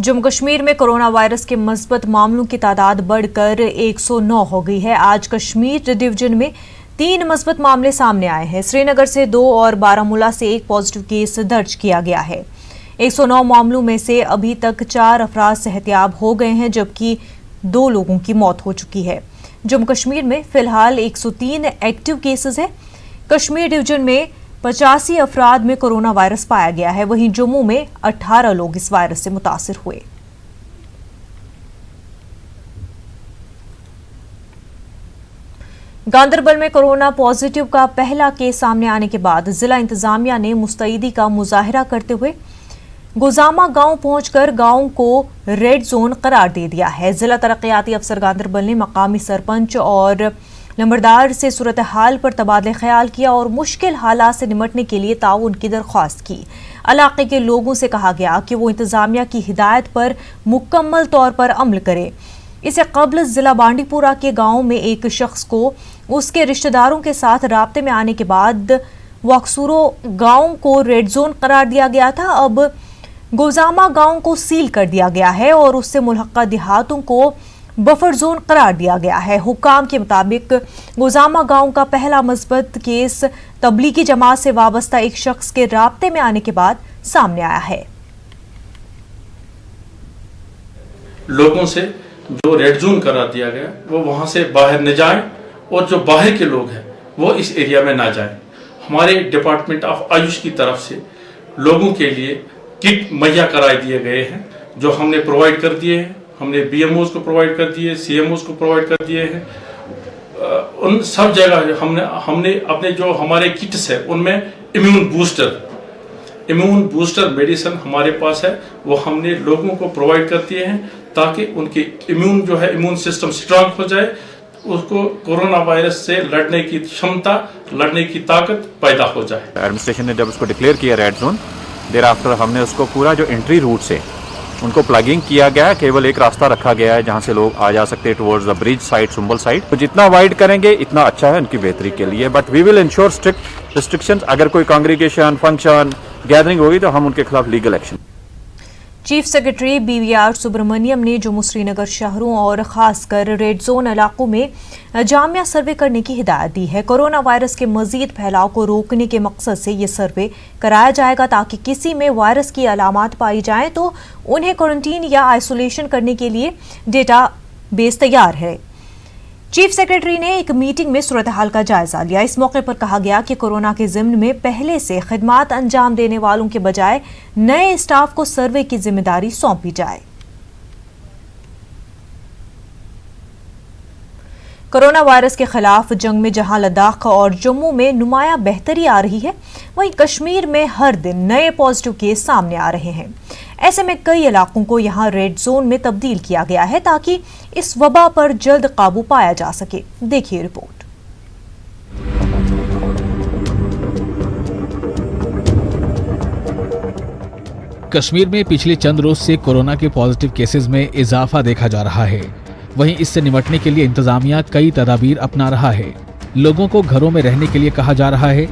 जम्मू कश्मीर में corona virus के मस्बत मामलों की तादाद बढ़कर 109 हो गई है। आज कश्मीर डिवीजन में 3 मस्बत मामले सामने आए हैं। श्रीनगर से 2 और बारामूला से 1 पॉजिटिव केस दर्ज किया गया है। 109 मामलों में से अभी तक 4 अफराद सेहतियाब हो गए हैं, जबकि 2 लोगों की मौत हो चुकी है। जम्मू कश्मीर में फिलहाल 103 एक्टिव केसेस हैं। कश्मीर डिवीजन में 85 अफराद में कोरोना वायरस पाया गया है। वहीं जम्मू में 18 लोग इस वायरस से मुतासिर हुए। गांदरबल में कोरोना पॉजिटिव का पहला केस सामने आने के बाद जिला इंतजामिया ने मुस्तैदी का मुजाहिरा करते हुए गुजामा गांव पहुंचकर गांव को रेड जोन करार दे दिया है। जिला तरक्याती अफसर गांदरबल ने मकामी सरपंच और नंबरदार से सूरत हाल पर तबादले ख्याल किया और मुश्किल हालात से निपटने के लिए ताउन की दरख्वास्त की। इलाके के लोगों से कहा गया कि वो इंतजामिया की हिदायत पर मुकम्मल तौर पर अमल करें। इससे कबल जिला बांडीपुरा के गांव में एक शख्स को उसके रिश्तेदारों के साथ राब्ते में आने के बाद वक्सूरो गांव को रेड जोन करार दिया गया था। अब गुजामा गांव को सील कर दिया गया है और उससे मुल्हक्का देहातों को बफर जोन करार दिया गया है। हुक्काम के मुताबिक गुजामा गांव का पहला मस्बत केस तबलीगी जमात से वाबस्ता एक शख्स के राब्ते में आने के बाद सामने आया है। लोगों से जो रेड जोन करार दिया गया वो वहां से बाहर न जाएं और जो बाहर के लोग हैं वो इस एरिया में ना जाएं। हमारे डिपार्टमेंट ऑफ आयुष की तरफ से लोगों के लिए किट मुहैया कराए दिए गए हैं, जो हमने प्रोवाइड कर दिए हैं। हमने बीएमओज को प्रोवाइड कर दिए, सीएमओज को प्रोवाइड कर दिए हैं। उन सब जगह हमने अपने जो हमारे किट्स है उनमें इम्यून बूस्टर मेडिसिन हमारे पास है, वो हमने लोगों को प्रोवाइड कर दिए हैं ताकि उनकी इम्यून सिस्टम स्ट्रांग हो जाए, उसको कोरोना वायरस से लड़ने की क्षमता, लड़ने की ताकत पैदा हो जाए। एडमिनिस्ट्रेशन ने जब उसको डिक्लेयर किया रेड जोन, देर आफ्टर हमने उसको पूरा जो एंट्री रूट से उनको प्लगिंग किया गया। केवल एक रास्ता रखा गया है जहां से लोग आ जा सकते हैं towards the bridge side, Sumbal side. तो जितना वाइड करेंगे इतना अच्छा है उनकी बेहतरी के लिए, but we will ensure strict restrictions. अगर कोई कांग्रीगेशन, फंक्शन, गैदरिंग होगी तो हम उनके खिलाफ legal action. Chief secretary BVR Subrahmanyam ने जम्मू श्रीनगर शहरों और खासकर रेड जोन इलाकों में जामिया सर्वे करने की हिदायत दी है। कोरोना वायरस के मजीद फैलाव को रोकने के मकसद से ये सर्वे कराया जाएगा ताकि किसी में वायरस की अलामात पाई जाए तो उन्हें क्वारंटीन या आइसोलेशन करने के लिए डेटा बेस तैयार है। चीफ सेक्रेटरी ने एक मीटिंग में सूरत हाल का जायजा लिया। इस मौके पर कहा गया कि कोरोना के ज़िम्न में पहले से खिदमात अंजाम देने वालों के बजाय नए स्टाफ को सर्वे की जिम्मेदारी सौंपी जाए। कोरोना वायरस के खिलाफ जंग में जहां लद्दाख और जम्मू में नुमायां बेहतरी आ रही है, वहीं कश्मीर में हर दिन नए पॉजिटिव केस सामने आ रहे हैं। ऐसे में कई इलाकों को यहां रेड जोन में तब्दील किया गया है ताकि इस वबा पर जल्द काबू पाया जा सके। देखिए रिपोर्ट। कश्मीर में पिछले चंद रोज से कोरोना के पॉजिटिव केसेस में इजाफा देखा जा रहा है। वहीं इससे निपटने के लिए इंतजामिया कई तदाबीर अपना रहा है। लोगों को घरों में रहने के लिए कहा जा रहा है।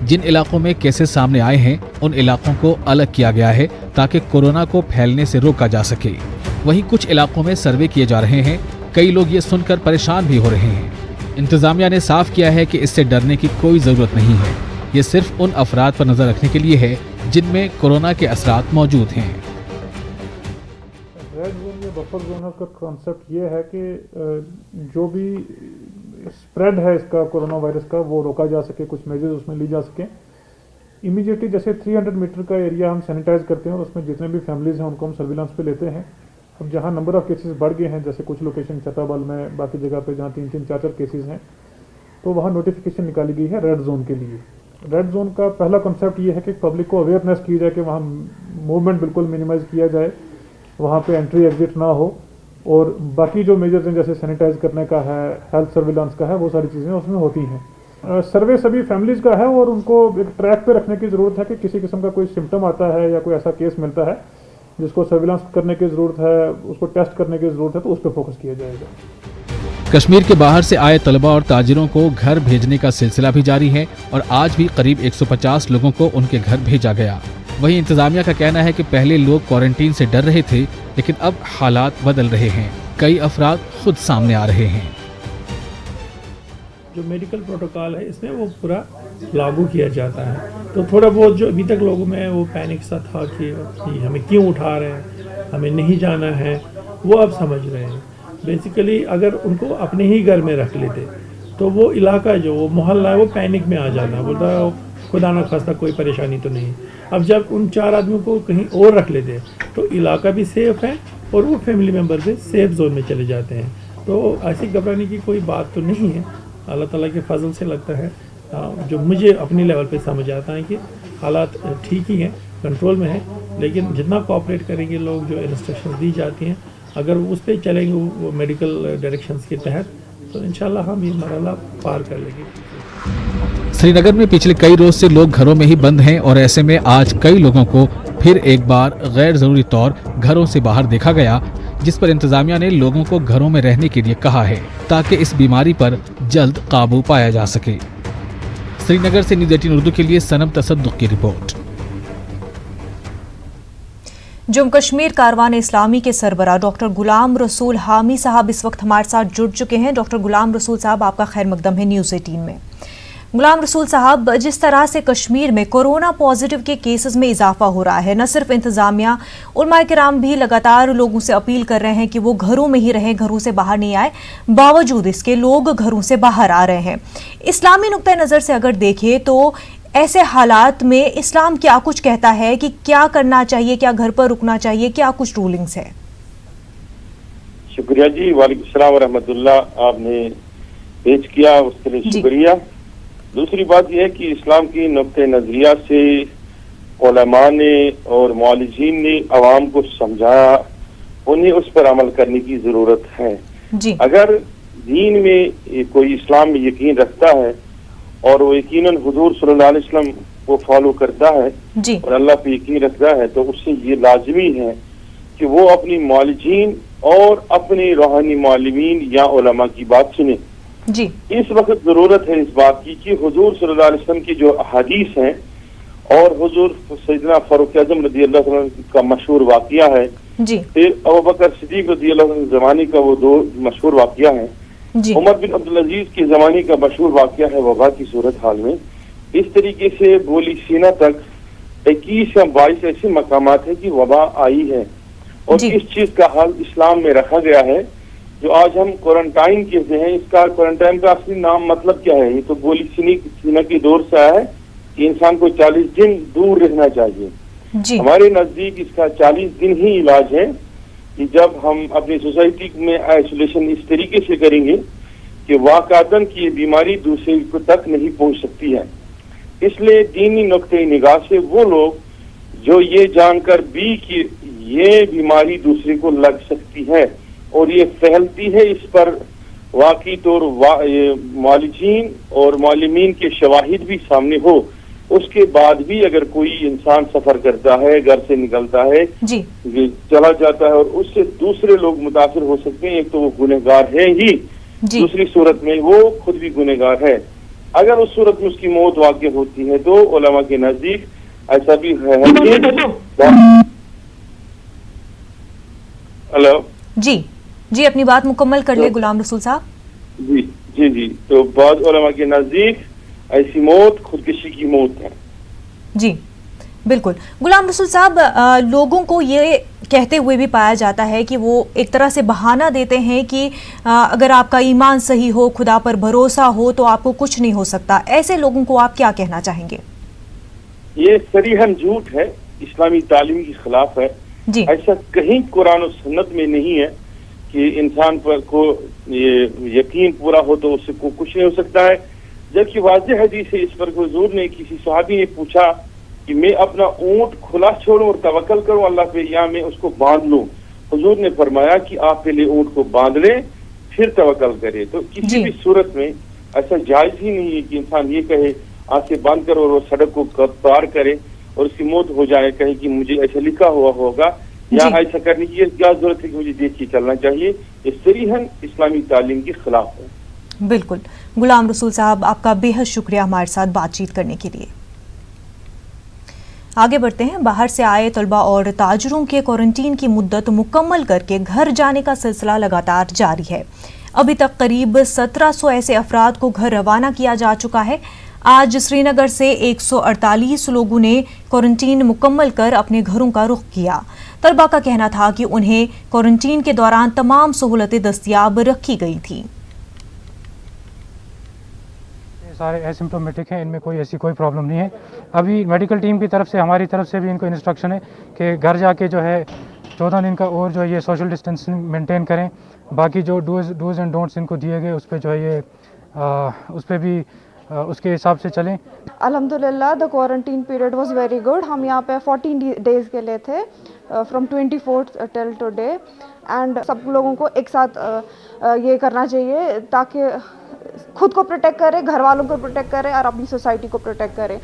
जिन इलाकों में केसेस सामने आए हैं उन इलाकों को अलग किया गया है ताकि कोरोना को फैलने से रोका जा सके। वहीं कुछ इलाकों में सर्वे किए जा रहे हैं। कई लोग ये सुनकर परेशान भी हो रहे हैं। इंतजामिया ने साफ किया है कि इससे डरने की कोई जरूरत नहीं है। ये सिर्फ उन अफराद पर नजर रखने के लिए है जिनमें कोरोना के असरात मौजूद हैं। रेड जोन या बफर जोन का कॉन्सेप्ट ये है कि जो भी स्प्रेड है इसका कोरोना वायरस का वो रोका जा सके, कुछ मेजर्स उसमें ली जा सके। इमीडिएटली जैसे 300 मीटर का एरिया हम सैनिटाइज करते हैं और उसमें जितने भी फैमिलीज हैं उनको हम सर्विलांस पे लेते हैं। अब जहां नंबर ऑफ केसेस बढ़ गए हैं, जैसे कुछ लोकेशन चताबल में, बाकी जगह पे जहां 3-3, 4-4 केसेस हैं, तो वहां नोटिफिकेशन निकाली गई है रेड जोन के लिए। रेड जोन का पहला कॉन्सेप्ट ये है कि पब्लिक को अवेयरनेस की जाए कि वहाँ मूवमेंट बिल्कुल मिनिमाइज किया जाए, वहाँ पे एंट्री एग्जिट ना हो, और बाकी जो मेजर्स हैं जैसे सैनिटाइज करने का है, हेल्थ सर्विलांस का है, वो सारी चीज़ें उसमें होती हैं। सर्वे सभी फैमिलीज़ का है और उनको एक ट्रैक पे रखने की ज़रूरत है कि किसी किस्म का कोई सिम्टम आता है या कोई ऐसा केस मिलता है जिसको सर्विलांस करने की ज़रूरत है, उसको टेस्ट करने की ज़रूरत है, तो उस पर फोकस किया जाएगा। कश्मीर के बाहर से आए तलबा और ताजिरों को घर भेजने का सिलसिला भी जारी है और आज भी करीब 150 लोगों को उनके घर भेजा गया। वहीं इंतजामिया का कहना है कि पहले लोग क्वारंटीन से डर रहे थे, लेकिन अब हालात बदल रहे हैं। कई अफराद खुद सामने आ रहे हैं। जो मेडिकल प्रोटोकॉल है इसमें वो पूरा लागू किया जाता है। तो थोड़ा बहुत जो अभी तक लोगों में वो पैनिक सा था कि हमें क्यों उठा रहे हैं, हमें नहीं जाना है, वो अब समझ रहे हैं। बेसिकली अगर उनको अपने ही घर में रख लेते तो वो इलाका जो वो मोहल्ला है वो पैनिक में आ जाता, बोलता खुदा ना खास्ता कोई परेशानी तो नहीं। अब जब उन 4 आदमियों को कहीं और रख लेते तो इलाका भी सेफ है और वो फैमिली मेम्बर भी सेफ जोन में चले जाते हैं। तो ऐसी घबराने की कोई बात तो नहीं है। अल्लाह ताला के फजल से लगता है, जो मुझे अपने लेवल पे समझ आता है कि हालात ठीक ही हैं, कंट्रोल में है। लेकिन जितना कोऑपरेट करेंगे लोग, जो इंस्ट्रक्शंस दी जाती हैं, अगर उस पर चलेंगे वो मेडिकल डायरेक्शंस के तहत, तो इंशाल्लाह हम ये मरहला पार कर लेंगे। श्रीनगर में पिछले कई रोज से लोग घरों में ही बंद हैं और ऐसे में आज कई लोगों को फिर एक बार गैर जरूरी तौर घरों से बाहर देखा गया, जिस पर इंतजामिया ने लोगों को घरों में रहने के लिए कहा है ताकि इस बीमारी पर जल्द काबू पाया जा सके। श्रीनगर से न्यूज़ 18 उर्दू के लिए सनम तसद्दुक की रिपोर्ट। जम्मू कश्मीर कारवान इस्लामी के सरबराह डॉक्टर गुलाम रसूल हामी साहब इस वक्त हमारे साथ जुड़ चुके हैं। डॉक्टर गुलाम रसूल साहब, आपका खैर मकदम है न्यूज़ 18 में। गुलाम रसूल साहब, जिस तरह से कश्मीर में कोरोना पॉजिटिव के केसेस में इजाफा हो रहा है, न सिर्फ इंतजामिया, उलमा किराम भी लगातार लोगों से अपील कर रहे हैं कि वो घरों में ही रहें, घरों से बाहर नहीं आए, बावजूद इसके लोग घरों से बाहर आ रहे हैं। इस्लामी नुक्ता नज़र से अगर देखें तो ऐसे हालात में इस्लाम क्या कुछ कहता है कि क्या करना चाहिए, क्या घर पर रुकना चाहिए, क्या कुछ रूलिंग्स है? शुक्रिया जी, वालेकुम सलाम व रहमतुल्लाह। आपने पेश किया उसके लिए शुक्रिया। दूसरी बात यह है कि इस्लाम की नुक्ते नजरिया से उलमा ने और मौलिजीन ने अवाम को समझाया, उन्हें उस पर अमल करने की जरूरत है जी। अगर दीन में कोई इस्लाम में यकीन रखता है और वो यकीनन हुजूर सल्लल्लाहु अलैहि वसल्लम को फॉलो करता है जी। और अल्लाह पे यकीन रखता है, तो उससे ये लाजमी है कि वो अपनी मौलिजीन और अपने रूहानी मालिमीन या उलमा की बात सुने जी। इस वक्त जरूरत है इस बात की कि हुजूर सल्लल्लाहु अलैहि वसल्लम की जो अहादीस हैं और हुजूर सैयदना फारूक आजम रज़ी अल्लाह अन्हु का मशहूर वाक़या है जी। फिर अबू बकर सिद्दीक रज़ी अल्लाह अन्हु ज़माने का वो 2 मशहूर वाक़या है जी। उमर बिन अब्दुल अजीज के ज़माने का मशहूर वाक़या है वबा की सूरत हाल में। इस तरीके से बोली सीना तक 21 या 22 ऐसे मकामात है कि वबा आई है और इस चीज का हाल इस्लाम में रखा गया है जो आज हम क्वारंटाइन कहते हैं। इसका क्वारंटाइन का असली नाम मतलब क्या है? ये तो बोली सीना की दौर से आया है कि इंसान को 40 दिन दूर रहना चाहिए जी। हमारे नजदीक इसका 40 दिन ही इलाज है कि जब हम अपनी सोसाइटी में आइसोलेशन इस तरीके से करेंगे कि वाक़ातन की ये बीमारी दूसरे को तक नहीं पहुंच सकती है। इसलिए दीनी नुक्ते निगाह से वो लोग जो ये जानकर भी कि ये बीमारी दूसरे को लग सकती है और ये फैलती है, इस पर वाकई तौर मौलिजीन और मालिमीन के शवाहिद भी सामने हो, उसके बाद भी अगर कोई इंसान सफर करता है, घर से निकलता है जी। चला जाता है और उससे दूसरे लोग मुतासिर हो सकते हैं, एक तो वो गुनहगार है ही, दूसरी सूरत में वो खुद भी गुनहगार है। अगर उस सूरत में उसकी मौत वाक़ई होती है तो उलमा के नजदीक ऐसा भी है हेलो जी, अपनी बात मुकम्मल कर ले गुलाम रसूल साहब। जी, तो बाद उलमा के नजदीक ऐसी मौत खुदकुशी की मौत है। जी बिल्कुल। गुलाम रसूल साहब, लोगों को ये कहते हुए भी पाया जाता है कि वो एक तरह से बहाना देते हैं कि अगर आपका ईमान सही हो, खुदा पर भरोसा हो तो आपको कुछ नहीं हो सकता। ऐसे लोगों को आप क्या कहना चाहेंगे? ये सरीहन झूठ है, इस्लामी तालीम के खिलाफ है जी। ऐसा कहीं कुरान और सुन्नत में नहीं है कि इंसान पर को ये यकीन पूरा हो तो उससे को कुछ नहीं हो सकता है। जबकि वाज़ेह हदीस है इस पर हुजूर ने किसी सहाबी ने पूछा कि मैं अपना ऊंट खुला छोड़ूं और तवक्कल करूं अल्लाह पे या मैं उसको बांध लूं? हुजूर ने फरमाया कि आप पहले ऊंट को बांध लें फिर तवक्कल करें। तो किसी भी सूरत में ऐसा जायज ही नहीं है कि इंसान ये कहे आंखें बंद करो और वो सड़क को पार करे और उसकी मौत हो जाए, कहे कि मुझे ऐसा लिखा हुआ होगा या ऐसा करने की क्या जरूरत है कि मुझे देख के चलना चाहिए। ये सरीहन इस्लामी तालीम के खिलाफ है। बिल्कुल। गुलाम रसूल साहब, आपका बेहद शुक्रिया हमारे साथ बातचीत करने के लिए। आगे बढ़ते हैं। बाहर से आए तलबा और ताजरों के क्वारंटीन की मुद्दत मुकम्मल करके घर जाने का सिलसिला लगातार जारी है। अभी तक करीब 1700 ऐसे अफराद को घर रवाना किया जा चुका है। आज श्रीनगर से 148 लोगों ने क्वारंटीन मुकम्मल कर अपने घरों का रुख किया। तलबा का कहना था कि उन्हें क्वारंटीन के दौरान तमाम सहूलतें दस्तयाब रखी गई थी। सारे एसिम्प्टोमेटिक हैं, इनमें ऐसी कोई प्रॉब्लम नहीं है। अभी मेडिकल टीम की तरफ से, हमारी तरफ से भी इनको इंस्ट्रक्शन है कि घर जाके जो है 14 दिन का और जो है ये सोशल डिस्टेंसिंग मेंटेन करें। बाकी जो डूज एंड डोंट्स इनको दिए गए उस पर जो है ये उस पर भी उसके हिसाब से चलें। अल्हम्दुलिल्लाह the quarantine period was very good. हम यहाँ पे 14 डेज के लिए थे, फ्रॉम 24 टिल टुडे, एंड सब लोगों को एक साथ ये करना चाहिए ताकि खुद को प्रोटेक्ट करें, घर वालों को प्रोटेक्ट करें और अपनी सोसाइटी को प्रोटेक्ट करें।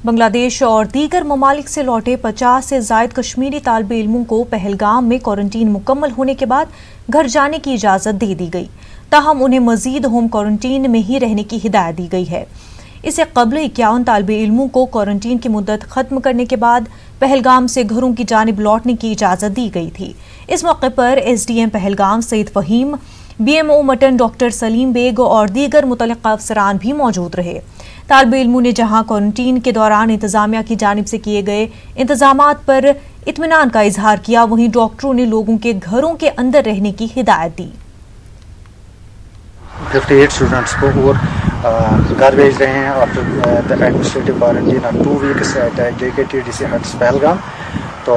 बांग्लादेश और दीगर ममालिक से लौटे 50 से ज़ायद कश्मीरी तालिब इल्मों को पहलगाम में क्वारंटीन मुकम्मल होने के बाद घर जाने की इजाज़त दे दी गई। ताहम उन्हें मजीद होम क्वारंटीन में ही रहने की हिदायत दी गई है। इससे कबल 51 तालिब इल्मों को क्वारंटीन की मुद्दत खत्म करने के बाद पहलगाम से घरों की जानिब लौटने की इजाज़त दी गई थी। इस मौके पर SDM Pahalgam Syed Faheem, BMO Mattan doctor Saleem Baig और दीगर मुतल्लिक़ा अफसरान भी मौजूद रहे। तालिब इल्मों ने जहां क्वारंटीन के दौरान इंतजामिया की जानिब से किए गए इंतजामात पर इत्मीनान का इजहार किया, वहीं डॉक्टरों ने लोगों के घरों के अंदर रहने की हिदायत दी। 58 स्टूडेंट्स को और घर भेज रहे हैं after the administrative quarantine of 2 weeks at JKT DC huts Pahalgam. तो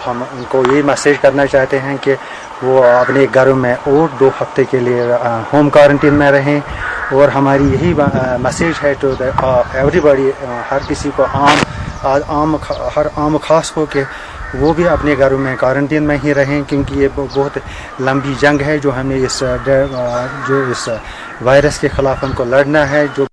हम उनको ये मैसेज करना चाहते हैं कि वो अपने घरों में और 2 हफ्ते के लिए होम क्वारंटीन में रहें। और हमारी यही मैसेज है टू एवरीबॉडी, हर किसी को हर आम खास को कि वो भी अपने घरों में क्वारंटीन में ही रहें, क्योंकि ये बहुत लंबी जंग है जो हमें इस वायरस के खिलाफ हमको लड़ना है। जो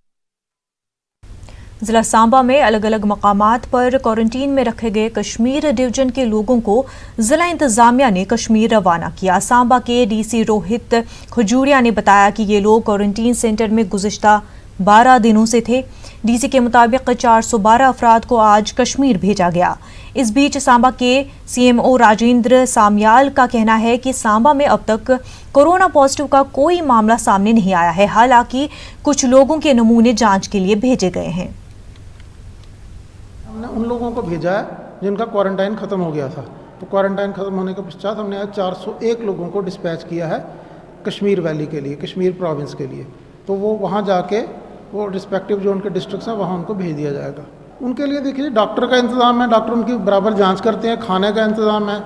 जिला सांबा में अलग अलग मकामात पर क्वारंटीन में रखे गए कश्मीर डिवीजन के लोगों को जिला इंतजामिया ने कश्मीर रवाना किया। सांबा के DC रोहित खजूरिया ने बताया कि ये लोग क्वारंटीन सेंटर में गुज़िश्ता 12 दिनों से थे। DC के मुताबिक 412 अफराद को आज कश्मीर भेजा गया। इस बीच सांबा के CMO राजेंद्र सामयाल का कहना है कि सांबा में अब तक कोरोना पॉजिटिव का कोई मामला सामने नहीं आया है। हालांकि कुछ लोगों के नमूने जांच के लिए भेजे गए हैं। हमने उन लोगों को भेजा है जिनका क्वारंटाइन ख़त्म हो गया था। तो क्वारंटाइन ख़त्म होने के पश्चात हमने आज 401 लोगों को डिस्पैच किया है कश्मीर वैली के लिए, कश्मीर प्रोविंस के लिए। तो वो वहाँ जाके वो रिस्पेक्टिव जो उनके डिस्ट्रिक्ट्स हैं वहाँ उनको भेज दिया जाएगा। उनके लिए देखिए डॉक्टर का इंतज़ाम है, डॉक्टर उनकी बराबर जांच करते हैं, खाने का इंतज़ाम है,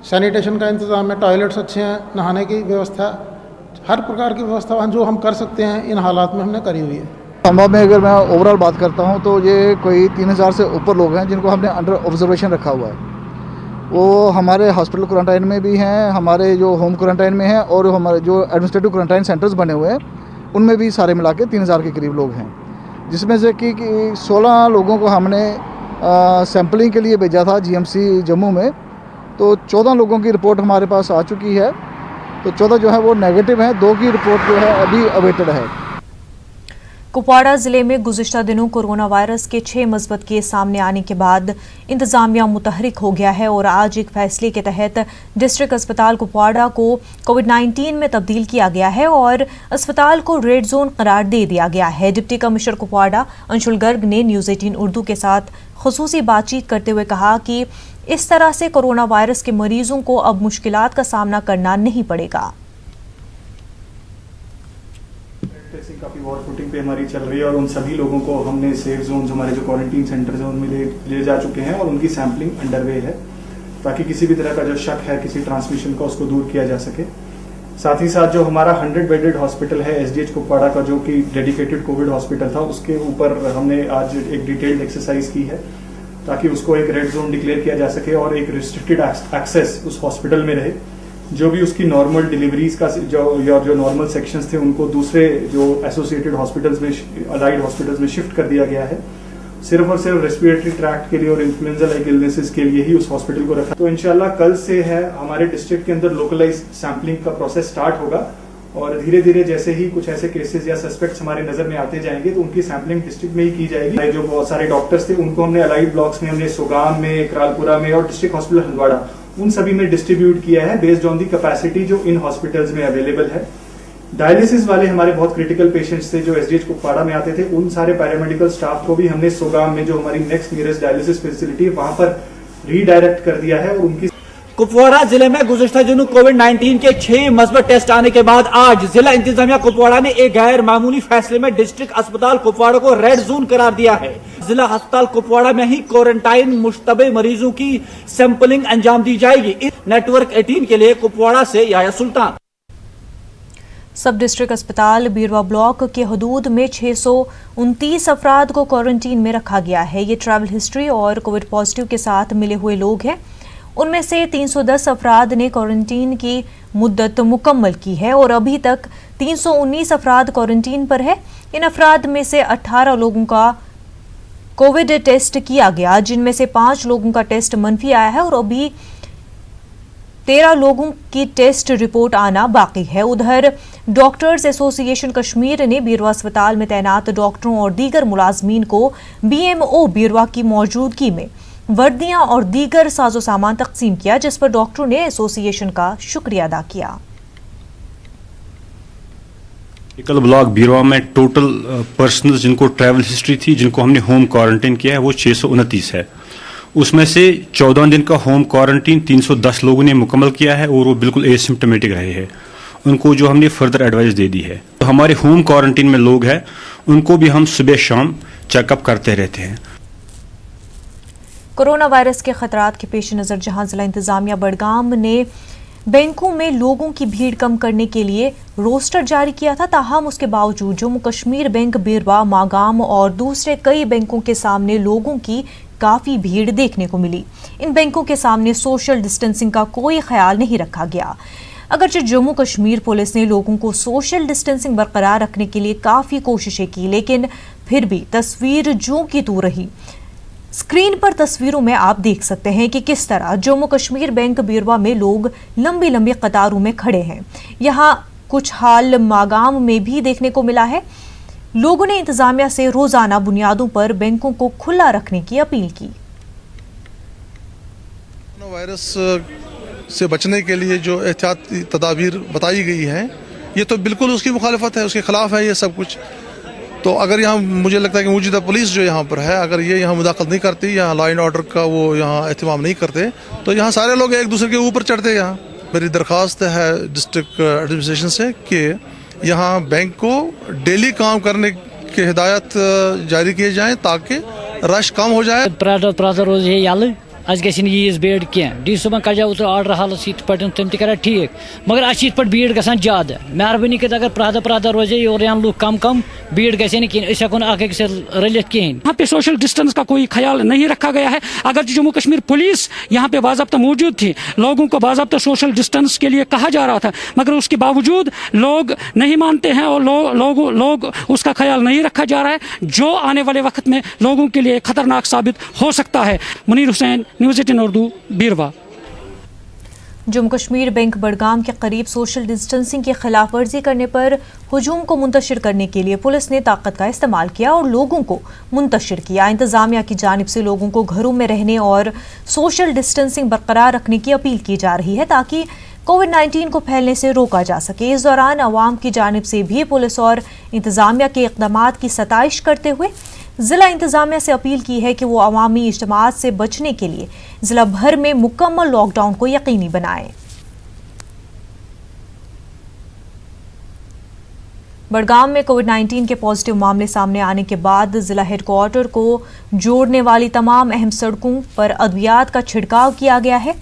सैनिटेशन का इंतज़ाम है, टॉयलेट्स अच्छे हैं, नहाने की व्यवस्था, हर प्रकार की व्यवस्था जो हम कर सकते हैं इन हालात में हमने करी हुई है। सांबा में अगर मैं ओवरऑल बात करता हूं तो ये कोई 3000 से ऊपर लोग हैं जिनको हमने अंडर ऑब्जर्वेशन रखा हुआ है। वो हमारे हॉस्पिटल क्वारंटाइन में भी हैं, हमारे जो होम क्वारंटाइन में हैं, और हमारे जो एडमिनिस्ट्रेटिव क्वारंटाइन सेंटर्स बने हुए हैं उनमें भी सारे मिला के 3000 के करीब लोग हैं, जिसमें से कि 16 लोगों को हमने सैम्पलिंग के लिए भेजा था GMC जम्मू में। तो 14 लोगों की रिपोर्ट हमारे पास आ चुकी है। तो 14 जो है वो नेगेटिव हैं, 2 की रिपोर्ट जो है अभी अवेटेड है। कुपवाड़ा जिले में गुज़िश्ता दिनों कोरोना वायरस के 6 मस्बत केस सामने आने के बाद इंतजामिया मुतहरिक हो गया है और आज एक फैसले के तहत डिस्ट्रिक्ट अस्पताल कुपवाड़ा को कोविड-19 में तब्दील किया गया है और अस्पताल को रेड जोन करार दे दिया गया है। डिप्टी कमिश्नर कुपवाड़ा अंशुल गर्ग ने न्यूज़ 18 उर्दू के साथ खुसूसी बातचीत करते हुए कहा कि इस तरह से कोरोना वायरस के मरीजों को अब मुश्किलात का सामना करना नहीं पड़ेगा। काफ़ी वॉर फुटिंग पे हमारी चल रही है और उन सभी लोगों को हमने सेफ जोन हमारे जो क्वारंटीन सेंटर्स हैं उनमें ले जा चुके हैं और उनकी सैम्पलिंग अंडरवे है, ताकि किसी भी तरह का जो शक है किसी ट्रांसमिशन का उसको दूर किया जा सके। साथ ही साथ जो हमारा 100 बेडेड हॉस्पिटल है SDH कुपवाड़ा का, जो कि डेडिकेटेड कोविड हॉस्पिटल था, उसके ऊपर हमने आज एक डिटेल्ड एक्सरसाइज की है ताकि उसको एक रेड जोन डिक्लेयर किया जा सके और एक रिस्ट्रिक्टेड एक्सेस उस हॉस्पिटल में रहे। जो भी उसकी नॉर्मल डिलीवरीज का जो नॉर्मल सेक्शंस थे उनको दूसरे जो एसोसिएटेड हॉस्पिटल्स में, अलाइड हॉस्पिटल्स में शिफ्ट कर दिया गया है। सिर्फ और सिर्फ रेस्पिरेटरी ट्रैक्ट के लिए और इन्फ्लुएंजा लाइक इलनेसेस के लिए ही उस हॉस्पिटल को रखा। तो इंशाल्लाह कल से है हमारे डिस्ट्रिक्ट के अंदर लोकलाइज सैम्पलिंग का प्रोसेस स्टार्ट होगा और धीरे धीरे जैसे ही कुछ ऐसे केसेस या सस्पेक्ट्स हमारे नजर में आते जाएंगे तो उनकी सैंपलिंग डिस्ट्रिक्ट में ही की जाएगी। जो बहुत सारे डॉक्टर्स थे उनको हमने अलाइड ब्लॉक्स में, हमने सोगाम में, करालपुरा में और डिस्ट्रिक्ट हॉस्पिटल हंदवाड़ा, उन सभी में डिस्ट्रीब्यूट किया है बेस्ड ऑन दी कैपेसिटी जो इन हॉस्पिटल्स में अवेलेबल है। डायलिसिस वाले हमारे बहुत क्रिटिकल पेशेंट्स थे जो एसडीएच कुपवाड़ा में आते थे, उन सारे पैरामेडिकल स्टाफ को भी हमने सोगाम में जो हमारी नेक्स्ट नियरेस्ट डायलिसिस फैसिलिटी है वहां पर रीडायरेक्ट कर दिया है। और उनकी कुपवाड़ा जिले में गुज़िश्ता दिनों कोविड-19 के 6 मस्बत टेस्ट आने के बाद आज जिला इंतजामिया कुपवाड़ा ने एक गैर मामूली फैसले में डिस्ट्रिक्ट अस्पताल कुपवाड़ा को रेड जोन करार दिया है। जिला अस्पताल कुपवाड़ा में ही क्वारंटाइन मुश्तबे मरीजों की सैंपलिंग अंजाम दी जाएगी। नेटवर्क 18 के लिए कुपवाड़ा से याया सुल्तान। सब डिस्ट्रिक्ट अस्पताल बीरवा ब्लॉक के हदूद में 629 अफराद को क्वारंटीन में रखा गया है। ये ट्रैवल हिस्ट्री और कोविड पॉजिटिव के साथ मिले हुए लोग हैं। उनमें से 310 अफराद ने क्वारंटीन की मुद्दत मुकम्मल की है और अभी तक 319 अफराद क्वारंटीन पर है। इन अफराद में से 18 लोगों का कोविड टेस्ट किया गया, जिनमें से 5 लोगों का टेस्ट मनफी आया है और अभी 13 लोगों की टेस्ट रिपोर्ट आना बाकी है। उधर डॉक्टर्स एसोसिएशन कश्मीर ने बीरवा अस्पताल में तैनात डॉक्टरों और दीगर मुलाजमीन को बीएमओ बीरवा की मौजूदगी में वर्दियां और दीगर साजो सामान तकसीम किया, जिस पर डॉक्टरों ने एसोसिएशन का शुक्रिया अदा किया। मेडिकल ब्लॉक बीरवा में टोटल पर्सनल जिनको ट्रैवल हिस्ट्री थी, जिनको हमने होम क्वारंटीन किया है, वो 629 है। उसमें से 14 दिन का होम क्वारंटीन 310 लोगों ने मुकम्मल किया है और वो बिल्कुल एसिम्प्टोमेटिक रहे हैं। उनको जो हमने फर्दर एडवाइस दे दी है। तो हमारे होम क्वारंटीन में लोग हैं, उनको भी हम सुबह शाम चेकअप करते रहते हैं। कोरोना वायरस के खतरात के पेश नज़र जहां जिला इंतजामिया बडगाम ने बैंकों में लोगों की भीड़ कम करने के लिए रोस्टर जारी किया था, ताहम उसके बावजूद जम्मू कश्मीर बैंक बीरवा, मागाम और दूसरे कई बैंकों के सामने लोगों की काफ़ी भीड़ देखने को मिली। इन बैंकों के सामने सोशल डिस्टेंसिंग का कोई ख्याल नहीं रखा गया। अगरचे जम्मू कश्मीर पुलिस ने लोगों को सोशल डिस्टेंसिंग बरकरार रखने के लिए काफ़ी कोशिशें की, लेकिन फिर भी तस्वीर जो की तू रही। स्क्रीन पर तस्वीरों में आप देख सकते हैं कि किस तरह जम्मू कश्मीर बैंक बीरवा में लोग लंबी लंबी कतारों में खड़े हैं। यहाँ कुछ हाल मागाम में भी देखने को मिला है। लोगों ने इंतजामिया से रोजाना बुनियादों पर बैंकों को खुला रखने की अपील की। कोरोना वायरस से बचने के लिए जो एहतियाती तदाबीर बताई गई है, ये तो बिल्कुल उसकी मुखालिफत है, उसके खिलाफ है ये सब कुछ। तो अगर यहाँ मुझे लगता है कि मौजूदा पुलिस जो यहाँ पर है, अगर ये यहाँ मुदाखलत नहीं करती, यहाँ लॉ एंड ऑर्डर का वो यहाँ एहतमाम नहीं करते, तो यहाँ सारे लोग एक दूसरे के ऊपर चढ़ते। यहाँ मेरी दरख्वास्त है डिस्ट्रिक्ट एडमिनिस्ट्रेशन से कि यहाँ बैंक को डेली काम करने की हिदायत जारी किए जाएँ ताकि रश कम हो जाए। प्रातः रोज ये आज गीज भीड़ क्या डी सुबह कजाओ तो ऑर्डर हालस पे तम तक ठीक, मगर अच्छी पे भीड़ गसान ज्यादा। मेहरबानी कर अगर प्रातः रोजे और यहाँ लूख कम कम भीड़ गए ना कहें, हेको रलित कहें। यहाँ पे सोशल डिस्टेंस का कोई ख्याल नहीं रखा गया है। अगर जम्मू कश्मीर पुलिस यहाँ पे बाज़ाब्ता मौजूद थी, लोगों को बाज़ाब्ता सोशल डिस्टेंस के लिए कहा जा रहा था, मगर उसके बावजूद लोग नहीं मानते हैं और लोग उसका ख्याल नहीं रखा जा रहा है, जो आने वाले वक्त में लोगों के लिए खतरनाक साबित हो सकता है। मुनीर हुसैन, न्यूज़ 18 उर्दू, बीरवा। जम्मू कश्मीर बैंक बडगाम के करीब सोशल डिस्टेंसिंग की खिलाफ वर्जी करने पर हुजूम को मुंतशिर करने के लिए पुलिस ने ताकत का इस्तेमाल किया और लोगों को मुंतशिर किया। इंतजामिया की जानिब से लोगों को घरों में रहने और सोशल डिस्टेंसिंग बरकरार रखने की अपील की जा रही है ताकि कोविड-19 को फैलने से रोका जा सके। इस दौरान अवाम की जानिब से भी पुलिस और इंतजामिया के इक़दामात की सताइश करते हुए जिला इंतजामिया से अपील की है कि वो अवामी इज्तिमात से बचने के लिए जिला भर में मुकम्मल लॉकडाउन को यकीनी बनाए। बडगाम में कोविड-19 के पॉजिटिव मामले सामने आने के बाद जिला हेडक्वार्टर को जोड़ने वाली तमाम अहम सड़कों पर अद्वियात का छिड़काव किया गया है।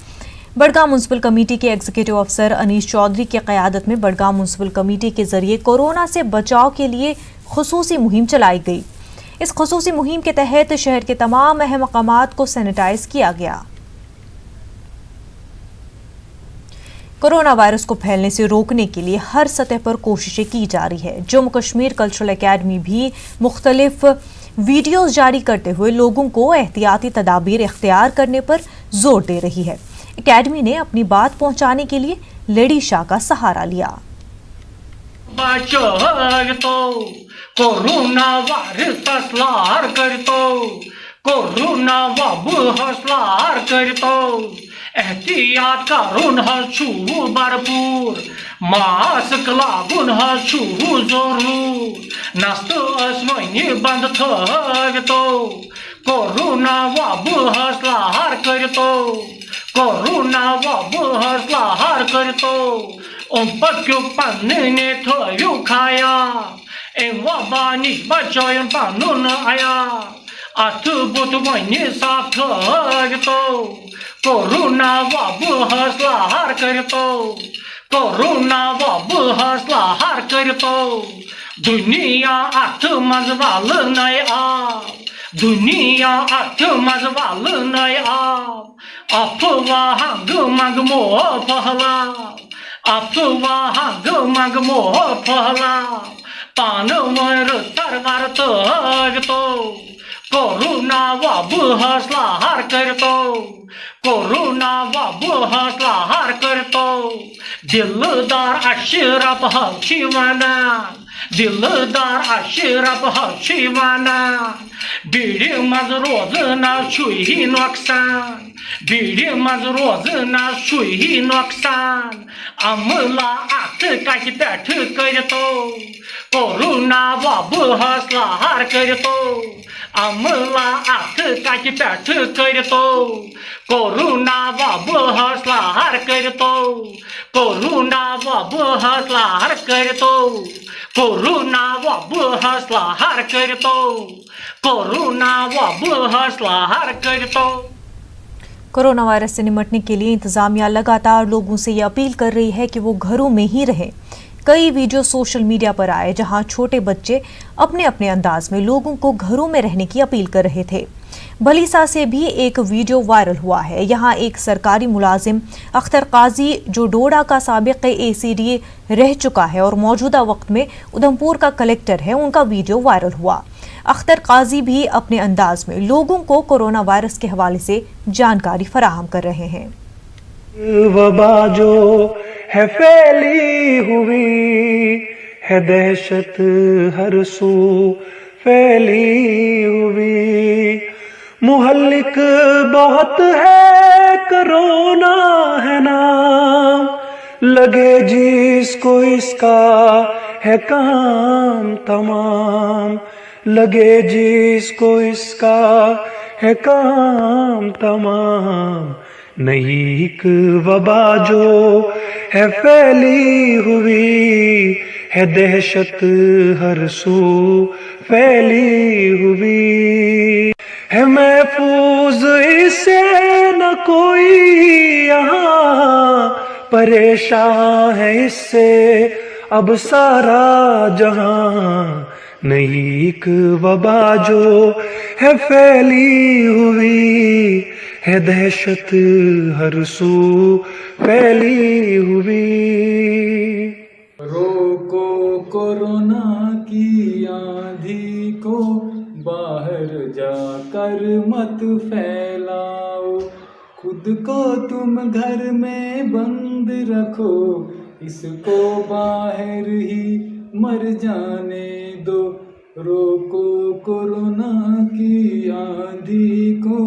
बडगाम म्युनिसिपल कमेटी के एग्जीक्यूटिव अफसर अनीस चौधरी की क़यादत में बडगाम म्युनिसिपल कमेटी के जरिए कोरोना से बचाव के लिए खुसूसी मुहिम चलाई गई। इस खुसूसी मुहिम के तहत शहर के तमाम अहम मकामात को सैनिटाइज किया गया। कोरोना वायरस को फैलने से रोकने के लिए हर सतह पर कोशिशें की जा रही है। जम्मू कश्मीर कल्चरल एकेडमी भी मुख्तलिफ वीडियोज जारी करते हुए लोगों को एहतियाती तदाबीर इख्तियार करने पर जोर दे रही है। एकेडमी ने अपनी बात पहुंचाने के लिए लेडी शाह का सहारा लिया। बचायतो कोरोना वायरस असलार करतो कोरोना वबा असलार करतो एहतियात करून हसू भरपूर मास्क लागून हसू जरूर नस्त असमनी बंद थवितो कोरोना वबा असलार करतो कोरोना वबा असलार करतो पक्यो पन्ने थयो खाया वबानी बचायन पानून आया अथ बुत वनी साफ थवितो कोरोना वबा असलार करतो कोरोना वबा असलार करतो दुनिया अथ मज वाल नय आप दुनिया अथ मज वाल नय आप अफवाह मग मोह फहला अफवाह मग मोह फहला पान वर तरवार तगतो कोरोना वबा असलार करतो कोरोना वबा असलार करतो दिलदार अशरफ हशीवाना दिलदार अशरफ हशीवाना बीड़ी मज रोज ना छुई नुकसान बीड़ी मज रोज ना छुई नुकसान अमला आत काकी पैठ करतो कोरोना वबा असलार करतो अमला आत काकी पैठ करतो कोरोना वबा असलार करतो कोरोना वबा असलार करतो कोरोना वबा असलार करतो कोरोना वबा असलार करतो। कोरोना वायरस से निपटने के लिए इंतजामिया लगातार लोगों से ये अपील कर रही है कि वो घरों में ही रहें। कई वीडियो सोशल मीडिया पर आए जहां छोटे बच्चे अपने अपने अंदाज में लोगों को घरों में रहने की अपील कर रहे थे। भलीसा से भी एक वीडियो वायरल हुआ है। यहां एक सरकारी मुलाजिम अख्तर काजी जो डोडा का साबिक ACD रह चुका है और मौजूदा वक्त में उधमपुर का कलेक्टर है, उनका वीडियो वायरल हुआ। अख्तर काजी भी अपने अंदाज में लोगों को कोरोना वायरस के हवाले से जानकारी फराहम कर रहे हैं। वबा जो है फैली हुई है दहशत हर सू फैली हुई मुहल्लिक बहुत है कोरोना है नाम लगे जिसको इसका है काम तमाम लगे जिसको इसका है काम तमाम नई एक वबा जो है फैली हुई है दहशत हर सू फैली हुई है महफूज इससे न कोई यहाँ परेशान है इससे अब सारा जहां नई एक वबा जो है फैली हुई है दहशत हर सू फैली हुई रोको कोरोना की आंधी को बाहर जाकर मत फैलाओ खुद को तुम घर में बंद रखो इसको बाहर ही मर जाने दो रोको कोरोना की आंधी को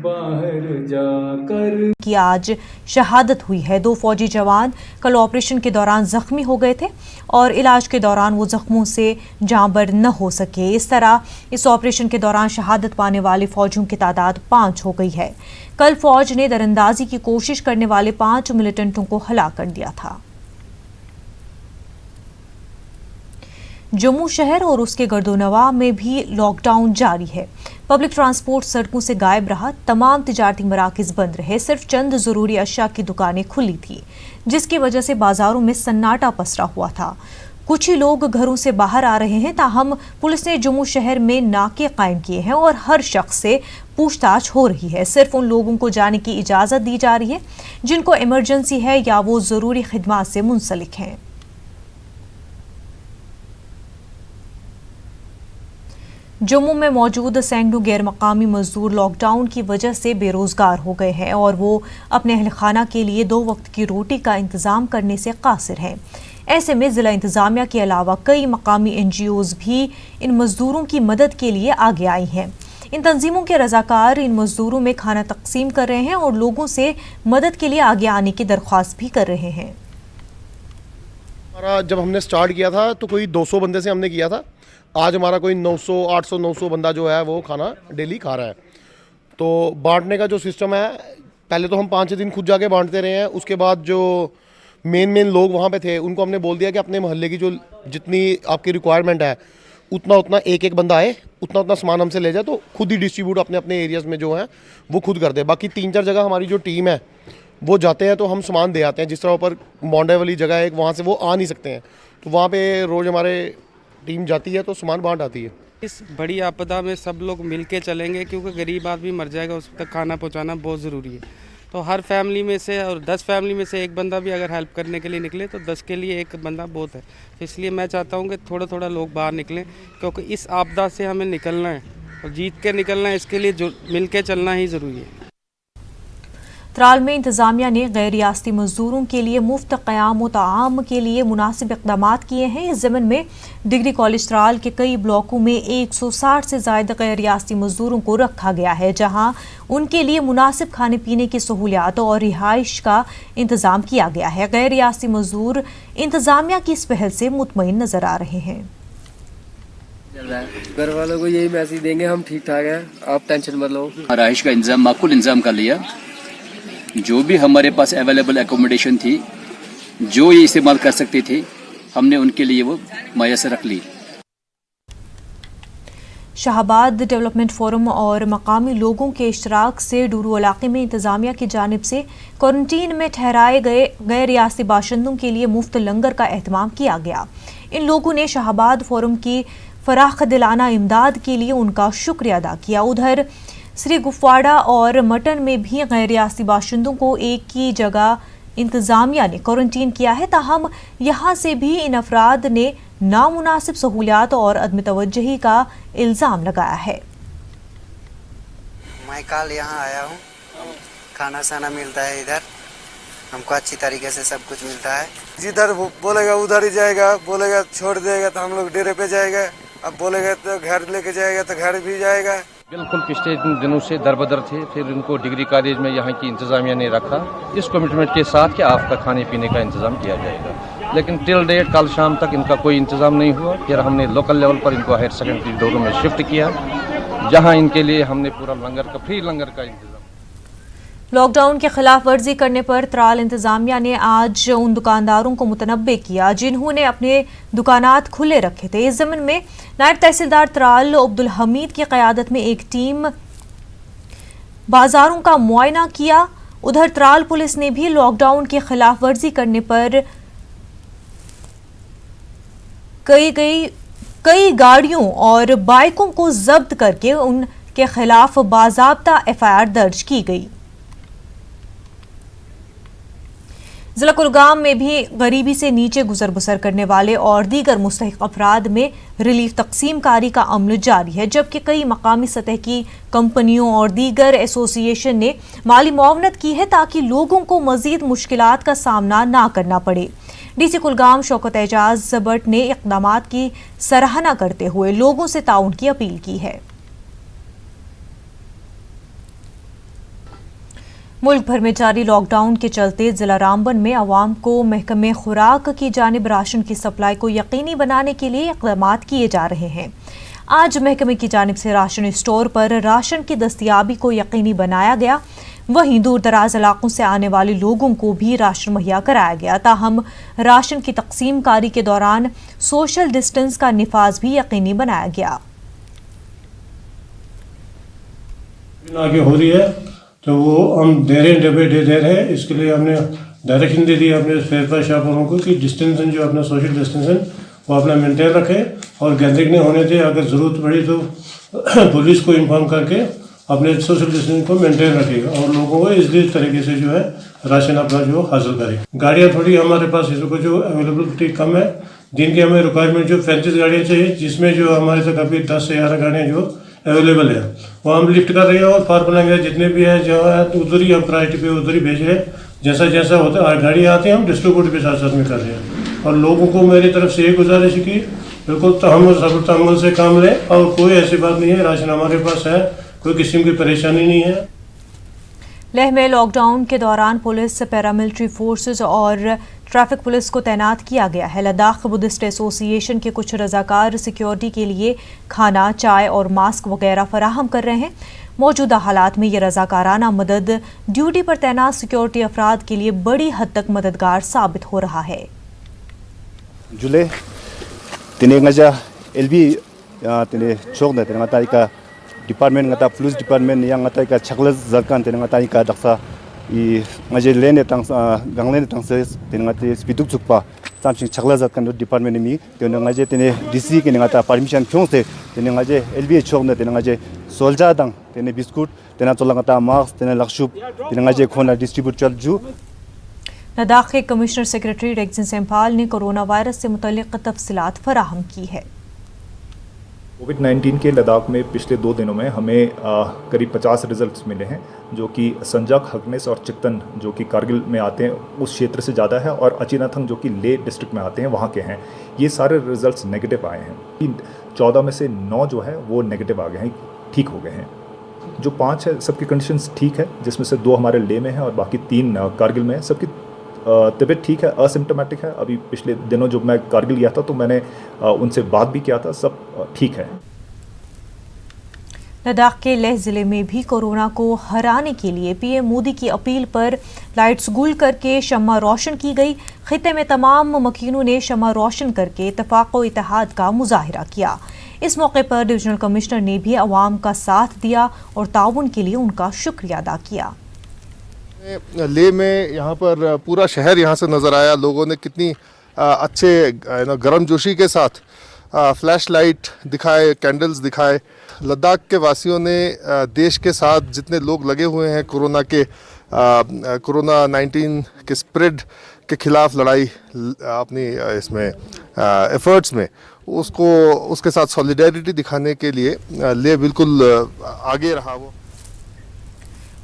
बाहर जाकर की आज शहादत हुई है। 2 फौजी जवान कल ऑपरेशन के दौरान जख्मी हो गए थे और इलाज के दौरान वो जख्मों से जांबर न हो सके। इस तरह इस ऑपरेशन के दौरान शहादत पाने वाले फौजियों की तादाद 5 हो गई है। कल फौज ने दरअंदाजी की कोशिश करने वाले 5 मिलिटेंटों को हलाक कर दिया था। जम्मू शहर और उसके गर्दोनवा में भी लॉकडाउन जारी है। पब्लिक ट्रांसपोर्ट सड़कों से गायब रहा, तमाम तिजारती मराकज़ बंद रहे, सिर्फ चंद ज़रूरी अशिया की दुकानें खुली थी, जिसकी वजह से बाजारों में सन्नाटा पसरा हुआ था। कुछ ही लोग घरों से बाहर आ रहे हैं, ताहम पुलिस ने जम्मू शहर में नाके कायम किए हैं और हर शख्स से पूछताछ हो रही है। सिर्फ उन लोगों को जाने की इजाज़त दी जा रही है जिनको इमरजेंसी है या वो ज़रूरी खिदमात से मुंसलिक हैं। जम्मू में मौजूद सैकड़ों गैर मकामी मजदूर लॉकडाउन की वजह से बेरोजगार हो गए हैं और वो अपने अहल खाना के लिए 2 वक्त की रोटी का इंतजाम करने से कासिर हैं। ऐसे में जिला इंतजामिया के अलावा कई मकामी NGOs भी इन मजदूरों की मदद के लिए आगे आई हैं। इन तंजीमों के रजाकार इन मजदूरों में खाना तकसीम कर रहे हैं और लोगों से मदद के लिए आगे आने की दरख्वास्त भी कर रहे हैं। हमारा जब हमने स्टार्ट किया था तो कोई 200 बंदे से हमने किया था। आज हमारा कोई 900 बंदा जो है वो खाना डेली खा रहा है। तो बांटने का जो सिस्टम है, पहले तो हम 5-6 दिन खुद जाके बांटते रहे हैं। उसके बाद जो मेन लोग वहाँ पे थे उनको हमने बोल दिया कि अपने मोहल्ले की जो जितनी आपकी रिक्वायरमेंट है उतना एक बंदा आए, उतना सामान हमसे ले जाए, तो खुद ही डिस्ट्रीब्यूट अपने एरियाज़ में जो है वो खुद कर दे। बाकी 3-4 जगह हमारी जो टीम है वो जाते हैं तो हम सामान दे आते हैं। जिस तरह ऊपर मोंडे वाली जगह है, वहाँ से वो आ नहीं सकते हैं, तो वहाँ पे रोज़ हमारे टीम जाती है तो सामान बांट आती है। इस बड़ी आपदा में सब लोग मिल के चलेंगे, क्योंकि गरीब आदमी मर जाएगा, उस तक खाना पहुँचाना बहुत ज़रूरी है। तो हर फैमिली में से और 10 फैमिली में से एक बंदा भी अगर हेल्प करने के लिए निकले तो 10 के लिए एक बंदा बहुत है। तो इसलिए मैं चाहता हूँ कि थोड़ा लोग बाहर निकलें, क्योंकि इस आपदा से हमें निकलना है और जीत के निकलना है। इसके लिए जो मिल के चलना ही ज़रूरी है। त्राल में इंतजामिया ने गैर रियासती मजदूरों के लिए मुफ्त क़याम व ताआम के लिए मुनासिब इक़दाम किए हैं। इस ज़मन में डिग्री कॉलेज त्राल के कई ब्लॉकों में 160 से ज़ायद गैर रियासती मजदूरों को रखा गया है, जहां उनके लिए मुनासिब खाने पीने की सहूलियात और रिहाइश का इंतज़ाम किया गया है। गैर रियासती मजदूर इंतजामिया की इस पहल से मुतमईन नजर आ रहे हैं। घर वालों को यही मैसेज देंगे, हम ठीक ठाक हैं, आप टेंशन मत लो। रिहाइश का इंतजाम माकूल इंतजाम कर लिया। जो भी हमारे पास अवेलेबल एकोमोडेशन थी, जो ये इस्तेमाल कर सकते थे, हमने उनके लिए वो मुयस्सर रख ली। शाहबाद डेवलपमेंट फोरम और मकामी लोगों के इश्तराक से डूरू इलाके में इंतजामिया की जानिब से क्वारंटीन में ठहराए गए गैर रियासती बाशिंदों के लिए मुफ्त लंगर का एहतमाम किया गया। इन लोगों ने शाहबाद फोरम की फराख दिलाना इमदाद के लिए उनका शुक्रिया अदा किया। उधर श्री गुफवाड़ा और मटन में भी गैर रियासती बाशिंदों को एक ही जगह इंतजामिया ने क्वारंटीन किया है, ताहम यहाँ से भी इन अफराद ने नामुनासिब सहूलियात और अदम तवज्जुही का इल्ज़ाम लगाया है। मैं कल यहाँ आया हूँ, खाना साना मिलता है इधर, हमको अच्छी तरीके से सब कुछ मिलता है। जिधर बोलेगा उधर ही जाएगा, बोलेगा छोड़ देगा तो हम लोग डेरे पे जाएगा, अब बोलेगा तो घर लेके जाएगा तो घर भी जाएगा। बिल्कुल पिछले दिनों से दरबदर थे, फिर उनको डिग्री कॉलेज में यहाँ की इंतजामिया ने रखा इस कमिटमेंट के साथ कि आपका खाने पीने का इंतजाम किया जाएगा, लेकिन टिल डेट कल शाम तक इनका कोई इंतजाम नहीं हुआ। फिर हमने लोकल लेवल पर इनको हायर सेकेंडरी डोरों में शिफ्ट किया, जहाँ इनके लिए हमने पूरा लंगर का फ्री लंगर का इंतजाम। लॉकडाउन के खिलाफ वर्जी करने पर त्राल इंतजामिया ने आज उन दुकानदारों को मुतनब्बे किया जिन्होंने अपने दुकानात खुले रखे थे। इस ज़मन में नायब तहसीलदार त्राल अब्दुल हमीद की क़यादत में एक टीम बाजारों का मुआयना किया। उधर त्राल पुलिस ने भी लॉकडाउन की खिलाफ वर्जी करने पर कई गाड़ियों और बाइकों को जब्त करके उनके खिलाफ बाज़ाब्ता FIR दर्ज की गई। जिला कुलगाम में भी गरीबी से नीचे गुजर बसर करने वाले और दीगर मुस्तहिक अफराद में रिलीफ तकसीम कारी का अमल जारी है, जबकि कई मकामी सतह की कंपनियों और दीगर एसोसिएशन ने माली मुआवनत की है ताकि लोगों को मजीद मुश्किलात का सामना ना करना पड़े। DC कुलगाम शौकत एजाज भट्ट ने इक़दामात की सराहना करते हुए लोगों से ताउन की अपील की है। मुल्क भर में जारी लॉकडाउन के चलते जिला रामबन में अवाम को महकमे खुराक की जानिब राशन की सप्लाई को यकीनी बनाने के लिए इक़दाम किए जा रहे हैं। आज महकमे की जानिब से राशन स्टोर पर राशन की दस्तयाबी को यकीनी बनाया गया। वहीं दूर दराज इलाकों से आने वाले लोगों को भी राशन मुहैया कराया गया, ताहम राशन की तकसीम कारी के दौरान सोशल डिस्टेंस का निफाज भी यकीनी बनाया गया। आगे हो रही है तो वो हम दे रहे हैं। इसके लिए हमने डायरेक्शन दे दी अपने फेरफा शॉपरों को कि डिस्टेंसन जो अपना सोशल डिस्टेंसन वो अपना मेंटेन रखें और गैदरिंग नहीं होने दें। अगर ज़रूरत पड़ी तो पुलिस को इन्फॉर्म करके अपने सोशल डिस्टेंस को मेंटेन रखेगा और लोगों को इस तरीके से जो है राशन अपना जो हासिल करें। गाड़ियाँ थोड़ी हमारे पास इस वक्त जो अवेलेबिलिटी कम है, दिन की हमें रिक्वायरमेंट जो 35 गाड़ियाँ चाहिए, जिसमें जो हमारे तक अभी 10 से 11 गाड़ियाँ जो अवेलेबल है वो हम लिफ्ट कर रहे हैं और फार बनाएंगे जितने भी है जो है उधर ही हम प्रायोरिटी पे उधर ही भेज रहे हैं। जैसा जैसा होता है गाड़ी आती है हम डिस्ट्रीब्यूट भी साथ साथ में कर रहे हैं। और लोगों को मेरी तरफ से ये गुजारिश की बिल्कुल तहम्मुल से काम लें और कोई ऐसी बात नहीं है, राशन हमारे पास है, कोई किस्म की परेशानी नहीं है। लेह में लॉकडाउन के दौरान पुलिस, पैरामिलिट्री फोर्सेस और ट्रैफिक पुलिस को तैनात किया गया है। लद्दाख बुद्धिस्ट एसोसिएशन के कुछ रजाकार सिक्योरिटी के लिए खाना, चाय और मास्क वगैरह फराहम कर रहे हैं। मौजूदा हालात में ये रजाकाराना मदद ड्यूटी पर तैनात सिक्योरिटी अफराद के लिए बड़ी हद तक मददगार साबित हो रहा है। जुले तिने ngaja LB तिने chok da तिने ngatai ka department ngata police department yang ngatai ka chakla zarkan तिने ngatai ka daksa I ngaje lene tang ganglene tang se तिने ngatai spiduk chukpa samchi chakla zarkan department mi तिने ngaje तिने DC ke ngata permission kyong se तिने ngaje LB chok da तिने ngaje soldier dang तिने biscuit तिने chola ngata mask तिने lakshup तिने ngaje khona distribute chal ju। Ladakh के commissioner secretary Rexin सेम्पाल ने कोरोना वायरस से मुतल्लिक़ तफसीलात फराहम की है। कोविड-19 के लद्दाख में पिछले 2 दिनों में हमें करीब 50 रिजल्ट्स मिले हैं, जो कि संजक, हकनेस और चिक्तन जो कि कारगिल में आते हैं उस क्षेत्र से ज़्यादा है, और अचीनाथंग जो कि ले डिस्ट्रिक्ट में आते हैं वहाँ के हैं। ये सारे रिजल्ट्स नेगेटिव आए हैं। 14 में से 9 जो है वो नेगेटिव आ गए हैं, ठीक हो गए हैं। जो 5 है सबकी कंडीशंस ठीक है, जिसमें से 2 हमारे ले में हैं और बाकी 3 कारगिल में है। सबकी तबीयत ठीक है, असिम्टोमेटिक है। अभी पिछले दिनों जब मैं कारगिल गया था तो मैंने उनसे बात भी किया था, सब ठीक है। लद्दाख के लेह जिले में भी कोरोना को हराने के लिए पीएम मोदी की अपील पर लाइट्स गुल करके शम्मा रोशन की गई। खिते में तमाम मकीनों ने शम्मा रोशन करके इत्तेफाक और इत्तेहाद का मुजाहिरा किया। इस मौके पर डिविजनल कमिश्नर ने भी अवाम का साथ दिया और ताउन के लिए उनका शुक्रिया अदा किया। ले में यहाँ पर पूरा शहर यहाँ से नज़र आया। लोगों ने कितनी अच्छे गर्मजोशी के साथ फ्लैश लाइट दिखाए, कैंडल्स दिखाए। लद्दाख के वासियों ने देश के साथ जितने लोग लगे हुए हैं कोरोना 19 के स्प्रेड के खिलाफ लड़ाई अपनी इसमें एफर्ट्स में उसके साथ सॉलिडेरिटी दिखाने के लिए ले बिल्कुल आगे रहा। वो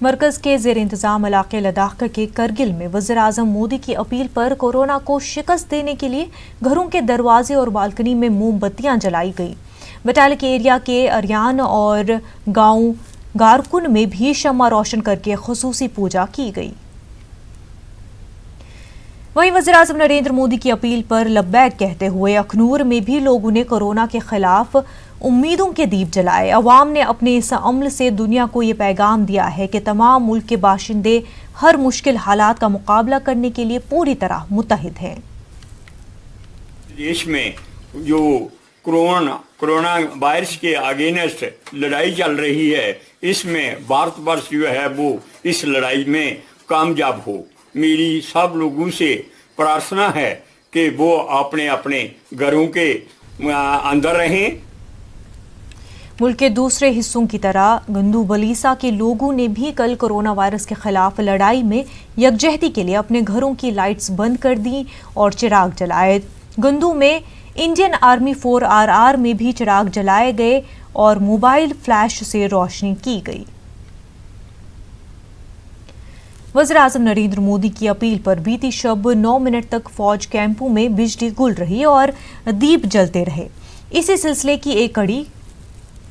मरकज़ के ज़ेर इंतज़ाम इलाके लद्दाख के करगिल में वज़ीर आज़म मोदी की अपील पर कोरोना को शिकस्त देने के लिए घरों के दरवाजे और बालकनी में मोमबत्तियां जलाई गई। बटालिक एरिया के अरियान और गांव गारकुन में भी शम्मा रोशन करके खुसूसी पूजा की गई। वहीं वज़ीर आज़म नरेंद्र मोदी की अपील पर लब्बैक कहते हुए अखनूर में भी लोगों ने कोरोना के खिलाफ उम्मीदों के दीप जलाए। अवाम ने अपने इस अमल से दुनिया को ये पैगाम दिया है कि तमाम मुल्क के बाशिंदे हर मुश्किल हालात का मुकाबला करने के लिए पूरी तरह मुत्तहिद हैं। देश में जो कोरोना वायरस के अगेंस्ट लड़ाई चल रही है, इसमें भारतवर्ष जो है वो इस लड़ाई में कामयाब हो। मेरी सब लोगों से प्रार्थना है कि वो अपने अपने घरों के अंदर रहें। मुल्क के दूसरे हिस्सों की तरह गंदू बलीसा के लोगों ने भी कल कोरोना वायरस के खिलाफ लड़ाई में यकजहती के लिए अपने घरों की लाइट्स बंद कर दी और चिराग जलाए। गंदू में इंडियन आर्मी 4RR में भी चिराग जलाए गए और मोबाइल फ्लैश से रोशनी की गई। वज़ीर आज़म नरेंद्र मोदी की अपील पर बीती शब 9 मिनट तक फौज कैंपों में बिजली गुल रही और दीप जलते रहे। इसी सिलसिले की एक कड़ी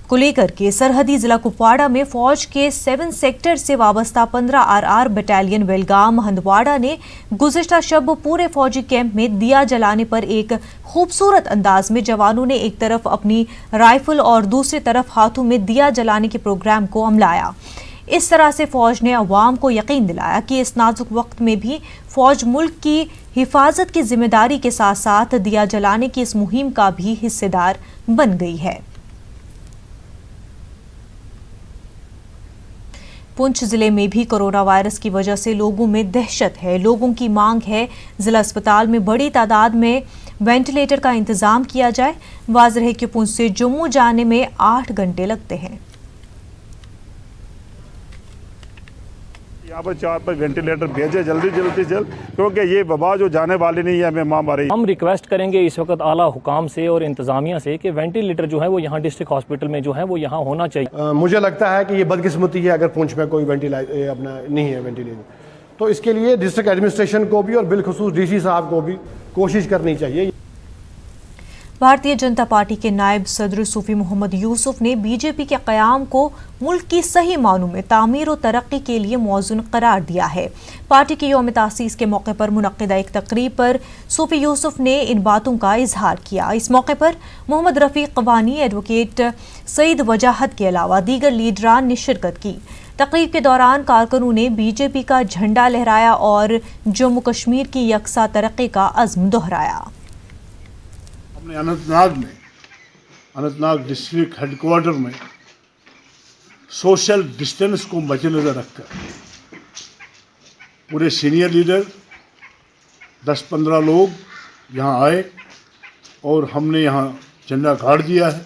को लेकर के सरहदी जिला कुपवाड़ा में फौज के 7 सेक्टर से वाबस्ता 15RR बटालियन बेलगाम हंदवाड़ा ने गुज़िश्ता शब पूरे फौजी कैंप में दिया जलाने पर एक खूबसूरत अंदाज में जवानों ने एक तरफ अपनी राइफल और दूसरी तरफ हाथों में दिया जलाने के प्रोग्राम को अमलाया। इस तरह से फौज ने अवाम को यकीन दिलाया कि इस नाजुक वक्त में भी फौज मुल्क की हिफाजत की जिम्मेदारी के साथ साथ दिया जलाने की इस मुहिम का भी हिस्सेदार बन गई है। पुंछ जिले में भी कोरोना वायरस की वजह से लोगों में दहशत है। लोगों की मांग है जिला अस्पताल में बड़ी तादाद में वेंटिलेटर का इंतजाम किया जाए। वाज़ेह है कि पुंछ से जम्मू जाने में 8 घंटे लगते हैं। यहाँ पर 4 वेंटिलेटर भेजे जल्दी जल्द, क्योंकि ये वबा जो जाने वाली नहीं है, हमें महामारी। हम रिक्वेस्ट करेंगे इस वक्त आला हुकाम से और इंतजामिया से कि वेंटिलेटर जो है वो यहाँ डिस्ट्रिक्ट हॉस्पिटल में जो है वो यहाँ होना चाहिए। मुझे लगता है कि ये बदकिस्मती है अगर पुंछ में कोई अपना नहीं है वेंटिलेटर, तो इसके लिए डिस्ट्रिक्ट एडमिनिस्ट्रेशन को भी और बिलखुसूस डीसी साहब को भी कोशिश करनी चाहिए। भारतीय जनता पार्टी के नायब सदर सूफी मोहम्मद यूसुफ ने बीजेपी के क़याम को मुल्क की सही मानों में तामीर और तरक्की के लिए मौजून करार दिया है। पार्टी के यौम तासीस के मौके पर मुनक्किदा एक तकरीब पर सूफी यूसुफ ने इन बातों का इजहार किया। इस मौके पर मोहम्मद रफ़ीक क़वानी, एडवोकेट सईद वजाहत के अलावा दीगर लीडरान ने शिरकत की। तकरीब के दौरान कारकुनों ने बीजेपी का झंडा लहराया और जम्मू कश्मीर की यकसा तरक्की का अज़्म दोहराया। अनंतनाग डिस्ट्रिक्ट हेडक्वार्टर में सोशल डिस्टेंस को मद्देनजर रखकर पूरे सीनियर लीडर 10-15 लोग यहाँ आए और हमने यहाँ झंडा गाड़ दिया है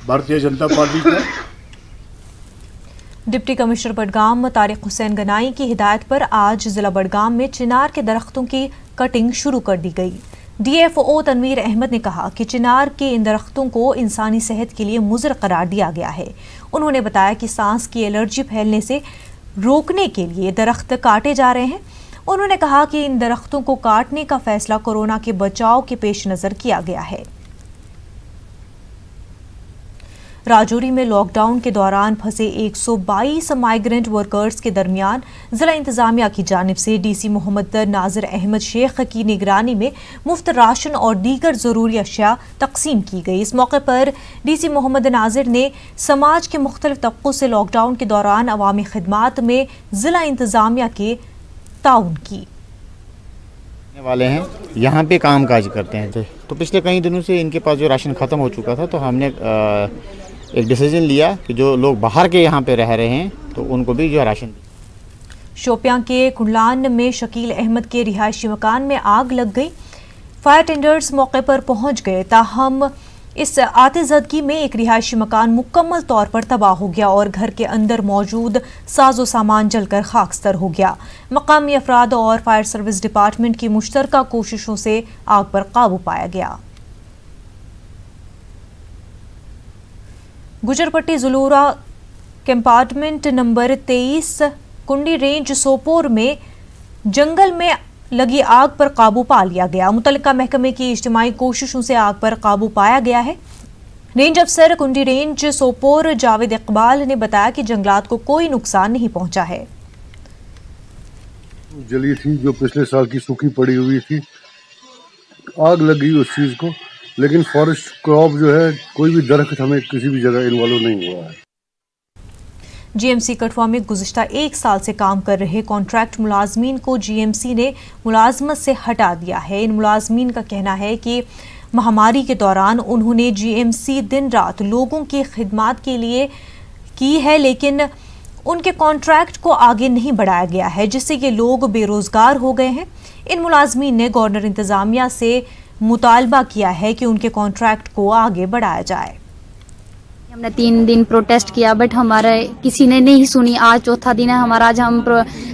भारतीय जनता पार्टी का। डिप्टी कमिश्नर बडगाम तारिक हुसैन गनाई की हिदायत पर आज जिला बडगाम में चिनार के दरख्तों की कटिंग शुरू कर दी गई। डीएफओ तनवीर अहमद ने कहा कि चिनार के इन दरख्तों को इंसानी सेहत के लिए मुज़र करार दिया गया है। उन्होंने बताया कि सांस की एलर्जी फैलने से रोकने के लिए दरख्त काटे जा रहे हैं। उन्होंने कहा कि इन दरख्तों को काटने का फैसला कोरोना के बचाव के पेश नज़र किया गया है। राजौरी में लॉकडाउन के दौरान फंसे 122 माइग्रेंट वर्कर्स के दरमियान जिला इंतजामिया की जानिब से डीसी मोहम्मद नाजिर अहमद शेख की निगरानी में मुफ्त राशन और दीगर ज़रूरी अशिया तकसीम की गई। इस मौके पर डीसी मोहम्मद नाजिर ने समाज के मुख्तलिफ तबकों से लॉकडाउन के दौरान अवामी खिदमात में जिला इंतजामिया के ताउन की वाले हैं, यहाँ पे काम काज करते हैं। तो पिछले कई दिनों से इनके पास जो राशन ख़त्म हो चुका था, तो हमने एक डिसीजन लिया कि जो लोग बाहर के यहाँ पे रह रहे हैं तो उनको भी जो है राशन। शोपियां के कुंडलान में शकील अहमद के रिहायशी मकान में आग लग गई। फायर टेंडर्स मौके पर पहुंच गए, ताहम इस आतिज़दगी में एक रिहायशी मकान मुकम्मल तौर पर तबाह हो गया और घर के अंदर मौजूद साजो सामान जलकर खाकस्तर हो गया। मकामी अफराद और फायर सर्विस डिपार्टमेंट की मुश्तरका कोशिशों से आग पर काबू पाया गया। गुजरपट्टी ज़ुलूरा कंपार्टमेंट नंबर 23 कुंडी रेंज सोपोर में जंगल में लगी आग पर काबू पा लिया गया। मुतल्लिका महकमे की इज्तिमाई कोशिशों से आग पर काबू पाया गया है। रेंज अफसर कुंडी रेंज सोपोर जावेद इकबाल ने बताया कि जंगलात को कोई नुकसान नहीं पहुंचा है। जली थी जो पिछले साल की सूखी पड़ी हुई थी, आग लगी उस चीज को, लेकिन फॉरेस्ट क्रॉप जो है कोई भी दरख्त हमें किसी भी जगह इन्वॉल्व नहीं हुआ है। जीएमसी कठुआ में गुज़िश्ता 1 साल से काम कर रहे कॉन्ट्रैक्ट मुलाजमीन को जीएमसी ने मुलाजमत से हटा दिया है। इन मुलाजमीन का कहना है कि महामारी के दौरान उन्होंने जीएमसी दिन रात लोगों की खिदमत के लिए की है, लेकिन उनके कॉन्ट्रैक्ट को आगे नहीं बढ़ाया गया है, जिससे ये लोग बेरोजगार हो गए हैं। इन मुलाजमीन ने गवर्नर इंतजामिया से मुतालबा किया है कि उनके कॉन्ट्रैक्ट को आगे बढ़ाया जाए। हमने 3 दिन प्रोटेस्ट किया, बट हमारा किसी ने नहीं सुनी। आज चौथा दिन है हमारा, आज हम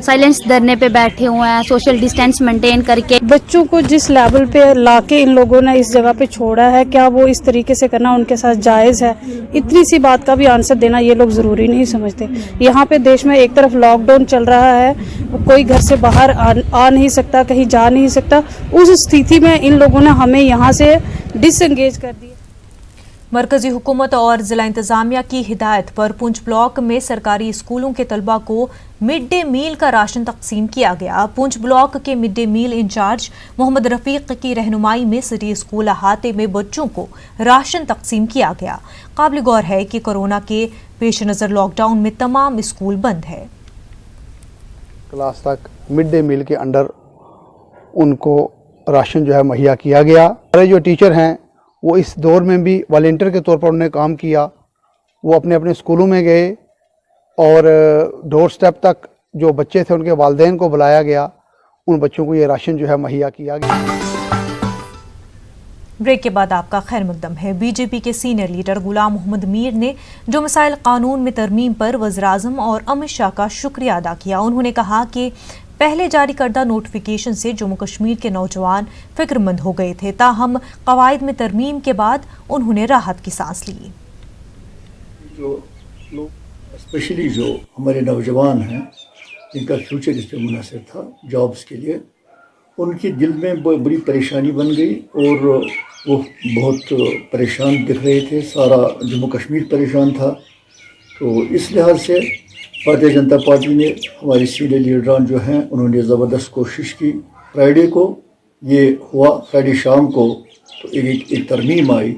साइलेंस धरने पे बैठे हुए हैं, सोशल डिस्टेंस मेंटेन करके। बच्चों को जिस लेवल पे लाके इन लोगों ने इस जगह पे छोड़ा है, क्या वो इस तरीके से करना उनके साथ जायज़ है? इतनी सी बात का भी आंसर देना ये लोग ज़रूरी नहीं समझते। यहाँ पे देश में एक तरफ लॉकडाउन चल रहा है, कोई घर से बाहर आ नहीं सकता, कहीं जा नहीं सकता। उस स्थिति में इन लोगों ने हमें यहाँ से डिसएंगेज कर दिया। मरकजी हुकूमत और जिला इंतजामिया की हिदायत पर पुंछ ब्लॉक में सरकारी स्कूलों के तलबा को मिड डे मील का राशन तकसीम किया गया। पुंछ ब्लॉक के mid day meal incharge Mohammad Rafiq की रहनुमाई में सिटी स्कूल अहाते में बच्चों को राशन तकसीम किया गया। काबिल गौर है कि कोरोना के पेश नज़र लॉकडाउन में तमाम स्कूल बंद है। क्लास तक मिड डे मील के अंडर उनको राशन जो है मुहैया किया गया। हमारे जो टीचर हैं वो इस दौर में भी वॉलंटियर के तौर पर उन्होंने काम किया। वो अपने अपने स्कूलों में गए और डोर स्टेप तक जो बच्चे थे उनके वालिदैन को बुलाया गया, उन बच्चों को ये राशन जो है मुहैया किया गया। ब्रेक के बाद आपका खैर मकदम है। बीजेपी के सीनियर लीडर गुलाम मोहम्मद मीर ने जो मिसाइल कानून में तरमीम पर वज़ीर-ए-आज़म और अमित शाह का शुक्रिया अदा किया। उन्होंने कहा कि पहले जारी करदा नोटिफिकेशन से जम्मू कश्मीर के नौजवान फिक्रमंद हो गए थे, ताहम कवायद में तरमीम के बाद उन्होंने राहत की सांस ली। जो लोग स्पेशली जो हमारे नौजवान हैं जिनका फ्यूचर इस पर मुनासिब था जॉब्स के लिए, उनके दिल में बड़ी परेशानी बन गई और वो बहुत परेशान दिख रहे थे। सारा जम्मू कश्मीर परेशान था। तो इस लिहाज से भारतीय जनता पार्टी ने, हमारे सीनियर लीडरान जो हैं, उन्होंने ज़बरदस्त कोशिश की। फ्राइडे को ये हुआ, फ्राइडे शाम को तो एक तरमीम आई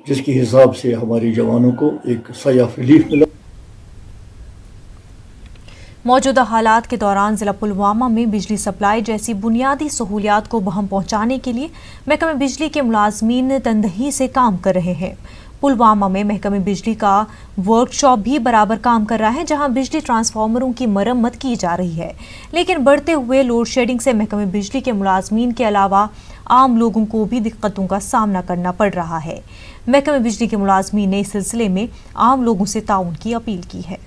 जिसके हिसाब से हमारे जवानों को एक साई ऑफ रिलीफ मिला। मौजूदा हालात के दौरान जिला पुलवामा में बिजली सप्लाई जैसी बुनियादी सहूलियात को बहम पहुंचाने के लिए महकमे बिजली के मुलाजमीन तनदही से काम कर रहे हैं। पुलवामा में महकमे बिजली का वर्कशॉप भी बराबर काम कर रहा है, जहां बिजली ट्रांसफार्मरों की मरम्मत की जा रही है। लेकिन बढ़ते हुए लोड शेडिंग से महकमे बिजली के मुलाजमीन के अलावा आम लोगों को भी दिक्कतों का सामना करना पड़ रहा है। महकमे बिजली के मुलाजमीन ने इस सिलसिले में आम लोगों से ताउन की अपील की है।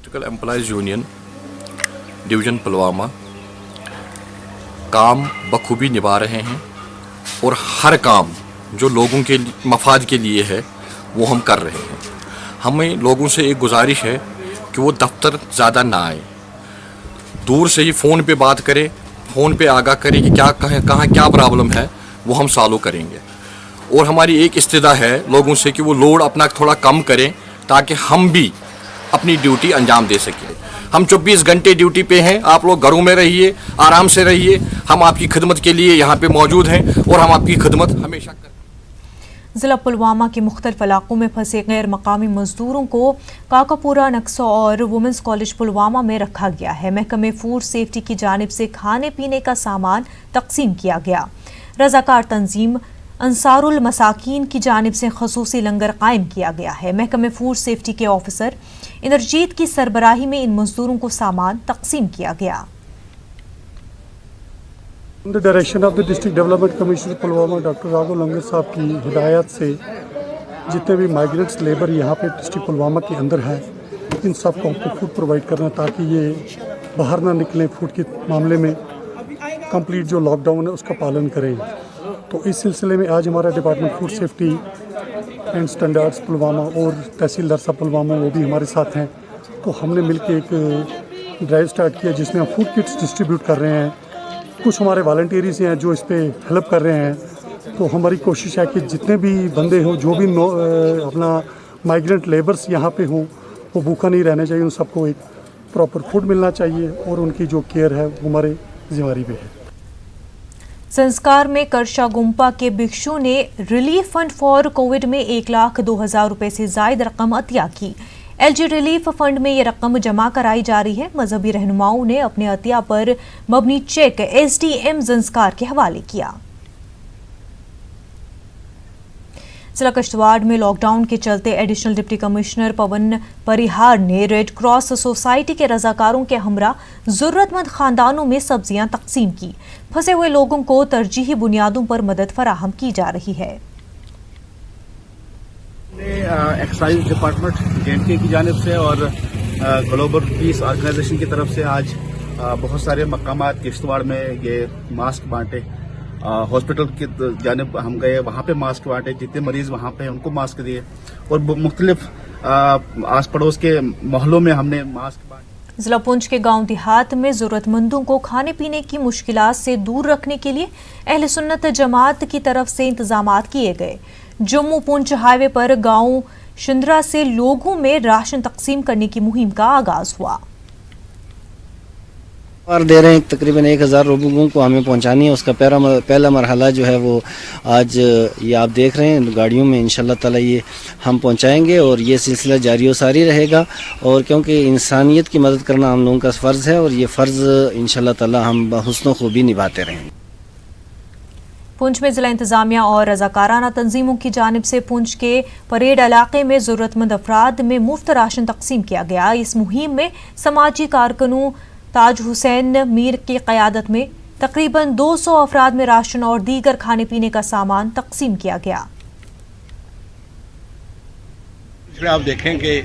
Electrical employees union division Pulwama काम बखूबी निभा रहे हैं और हर काम जो लोगों के मफाद के लिए है वो हम कर रहे हैं। हमें लोगों से एक गुजारिश है कि वो दफ्तर ज़्यादा ना आए, दूर से ही फ़ोन पे बात करें, फ़ोन पे आगाह करें कि क्या कहाँ क्या प्रॉब्लम है, वो हम सॉल्व करेंगे। और हमारी एक इस्तिदा है लोगों से कि वो लोड अपना थोड़ा कम करें ताकि हम भी अपनी ड्यूटी अंजाम दे सकें। हम 24 घंटे ड्यूटी पे हैं, आप लोग घरों में रहिए, आराम से रहिए। हम आपकी खिदमत के लिए यहाँ पे मौजूद हैं और हम आपकी खिदमत हमेशा करें। जिला पुलवामा के मुख्तलिफ इलाकों में फंसे गैर मकामी मजदूरों को काकापुरा, नक्सो और वुमेंस कॉलेज पुलवामा में रखा गया है। महकमे फूड सेफ्टी की जानिब से खाने पीने का सामान तकसीम किया गया। रजाकार तंजीम अंसारुल मसाकीन की जानिब से खसूसी लंगर कायम किया गया है। महकमे फूड सेफ्टी के ऑफिसर इंद्रजीत की सरबराही में इन मजदूरों को सामान तकसीम किया गया। The direction of the district development commissioner Pulwama doctor Raghav Langar sahab की हिदायत से जितने भी माइग्रेंट्स लेबर यहाँ पे डिस्ट्रिक्ट पुलवामा के अंदर हैं, इन सब को फूड प्रोवाइड करना ताकि ये बाहर ना निकलें, फूड के मामले में कंप्लीट जो लॉकडाउन है उसका पालन करें। तो इस सिलसिले में आज हमारा department food safety and standards Pulwama और तहसीलदार साहब पुलवामा वो भी हमारे साथ हैं। तो हमने मिलकर एक ड्राइव स्टार्ट किया जिसमें हम फूड किट्स डिस्ट्रीब्यूट कर रहे हैं। कुछ हमारे वॉलंटियर्स हैं जो इस पे हेल्प कर रहे हैं। तो हमारी कोशिश है कि जितने भी बंदे हों, जो भी अपना माइग्रेंट लेबर्स यहाँ पे हों, वो भूखा नहीं रहना चाहिए। उन सबको एक प्रॉपर फूड मिलना चाहिए और उनकी जो केयर है वो हमारे जिम्मेदारी पे है। संस्कार में करशा गुम्पा के भिक्षु ने रिलीफ फंड फॉर कोविड में 1,02,000 रुपए से जायद रकम अतिया की। एलजी रिलीफ फंड में ये रकम जमा कराई जा रही है। मजहबी रहनुमाओं ने अपने अतिया पर मबनी चेक एसडीएम संस्कार के हवाले किया। जिला किश्तवाड़ में लॉकडाउन के चलते एडिशनल डिप्टी कमिश्नर पवन परिहार ने रेड क्रॉस सोसाइटी के रजाकारों के हमरा जरूरतमंद खानदानों में सब्जियां तकसीम की। फंसे हुए लोगों को तरजीही बुनियादों पर मदद फराहम की जा रही है। एक्साइज डिपार्टमेंट जेएंडके की जानिब से और ग्लोबल पीस ऑर्गेनाइजेशन की तरफ से आज बहुत सारे मकामात किश्तवाड़ में ये मास्क बांटे। हॉस्पिटल की जानिब हम गए, वहाँ पे मास्क बांटे, जितने मरीज वहाँ पे उनको मास्क दिए और मुख्तलिफ आस पड़ोस के मोहल्लों में हमने मास्क बांटे। जिला पुंछ के गांव देहात में जरूरतमंदों को खाने पीने की मुश्किलात से दूर रखने के लिए अहले सुन्नत जमात की तरफ से इंतजामात किए गए। जम्मू पुंछ हाईवे पर गांव शिंद्रा से लोगों में राशन तकसीम करने की मुहिम का आगाज हुआ। और दे रहे हैं तकरीबन 1,000 लोगों को हमें पहुंचानी है। उसका पहला मरहला जो है वो आज ये आप देख रहे हैं गाड़ियों में इंशाल्लाह ताला ये हम पहुंचाएंगे और ये सिलसिला जारी व सारी रहेगा। और क्योंकि इंसानियत की मदद करना हम लोगों का फ़र्ज़ है और ये फ़र्ज़ इंशाल्लाह ताला हम हुस्न खूबी निभाते रहेंगे। पुंछ में जिला इंतजामिया और रजाकाराना तंजीमों की जानिब से पुंछ के परेड इलाके में जरूरतमंद अफराद में मुफ्त राशन तकसीम किया गया। इस मुहिम में समाजी कारकुनों ताज हुसैन मीर की क़यादत में तकरीबन 200 अफराद में राशन और दीगर खाने पीने का सामान तकसीम किया गया। इसमें आप देखें कि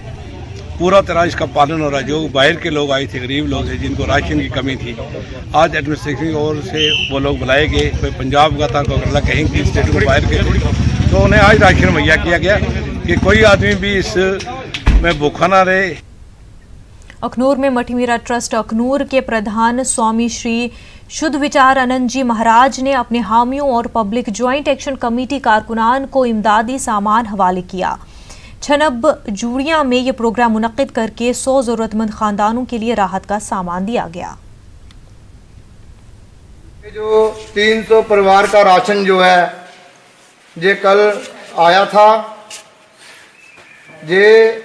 पूरा तरह इसका पालन हो रहा है। जो बाहर के लोग आए थे, गरीब लोग थे जिनको राशन की कमी थी, आज एडमिनिस्ट्रेशन की ओर से वो लोग बुलाए गए। कोई पंजाब का था, कोई अगला कहीं की स्टेट में बाहर के थे, तो उन्हें आज राशन मुहैया किया गया कि कोई आदमी भी इस में भूखा ना रहे। अखनूर में मठीमीरा ट्रस्ट अखनूर के प्रधान स्वामी श्री शुद्ध विचार आनंद जी महाराज ने अपने हामियों और पब्लिक ज्वाइंट एक्शन कमेटी कारकुनान को इमदादी सामान हवाले किया। छनब जूड़िया में ये प्रोग्राम मुनक्किद करके 100 जरूरतमंद खानदानों के लिए राहत का सामान दिया गया। जो 300 परिवार का राशन जो है ये कल आया था, ये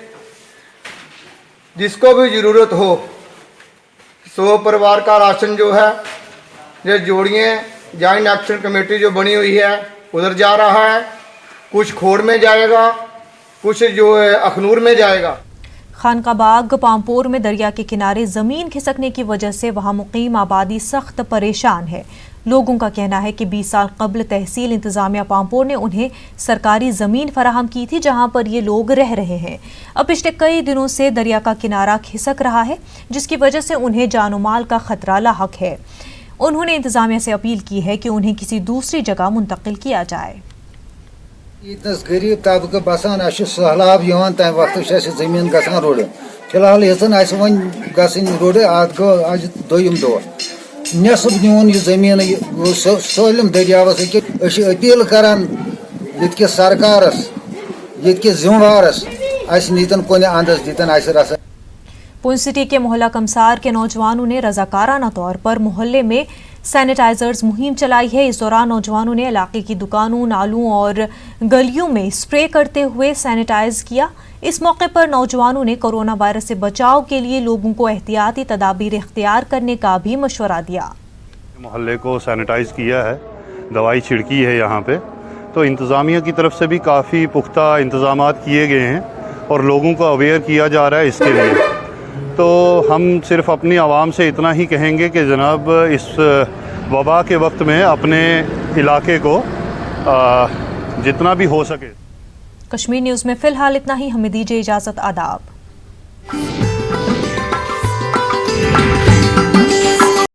जिसको भी ज़रूरत हो 100 परिवार का राशन जो है ये जोड़िए जॉइंट एक्शन कमेटी जो बनी हुई है उधर जा रहा है। कुछ खोड़ में जाएगा, कुछ जो है अखनूर में जाएगा। खानकाबाग पामपोर में दरिया के किनारे जमीन खिसकने की वजह से वहां मुकीम आबादी सख्त परेशान है। लोगों का कहना है कि 20 साल कबल तहसील इंतजामिया पामपोर ने उन्हें सरकारी जमीन फराहम की थी जहां पर ये लोग रह रहे हैं। अब पिछले कई दिनों से दरिया का किनारा खिसक रहा है जिसकी वजह से उन्हें जानो माल का खतरा लाहक है। उन्होंने इंतजामिया से अपील की है कि उन्हें किसी दूसरी जगह मुंतकिल किया जाए। इतस गरीब तबका बसान सहलाब तम वक्त जमीन गसान रोड। फिलहाल वन गन रोड आज दोम दह नसब नुन जमीन सलम दरियावस अपील करान ये सरकारस ये जिम्मेवारस नीतन कुन अंदज दीतन रस। पुंछ सिटी के मोहल्ला कमसार के नौजवानों ने रजाकाराना तौर पर मोहल्ले में सैनिटाइजर्स मुहिम चलाई है। इस दौरान नौजवानों ने इलाके की दुकानों, नालों और गलियों में स्प्रे करते हुए सैनिटाइज किया। इस मौके पर नौजवानों ने कोरोना वायरस से बचाव के लिए लोगों को एहतियाती तदाबीर इख्तियार करने का भी मशवरा दिया। मोहल्ले को सैनिटाइज किया है, दवाई छिड़की है यहाँ पे, तो इंतज़ामिया की तरफ से भी काफ़ी पुख्ता इंतज़ाम किए गए हैं और लोगों को अवेयर किया जा रहा है इसके लिए। तो हम सिर्फ अपनी आवाम से इतना ही कहेंगे कि जनाब इस वबा के वक्त में अपने इलाके को जितना भी हो सके। कश्मीर न्यूज़ में फ़िलहाल इतना ही। हमें दीजिए इजाज़त। आदाब।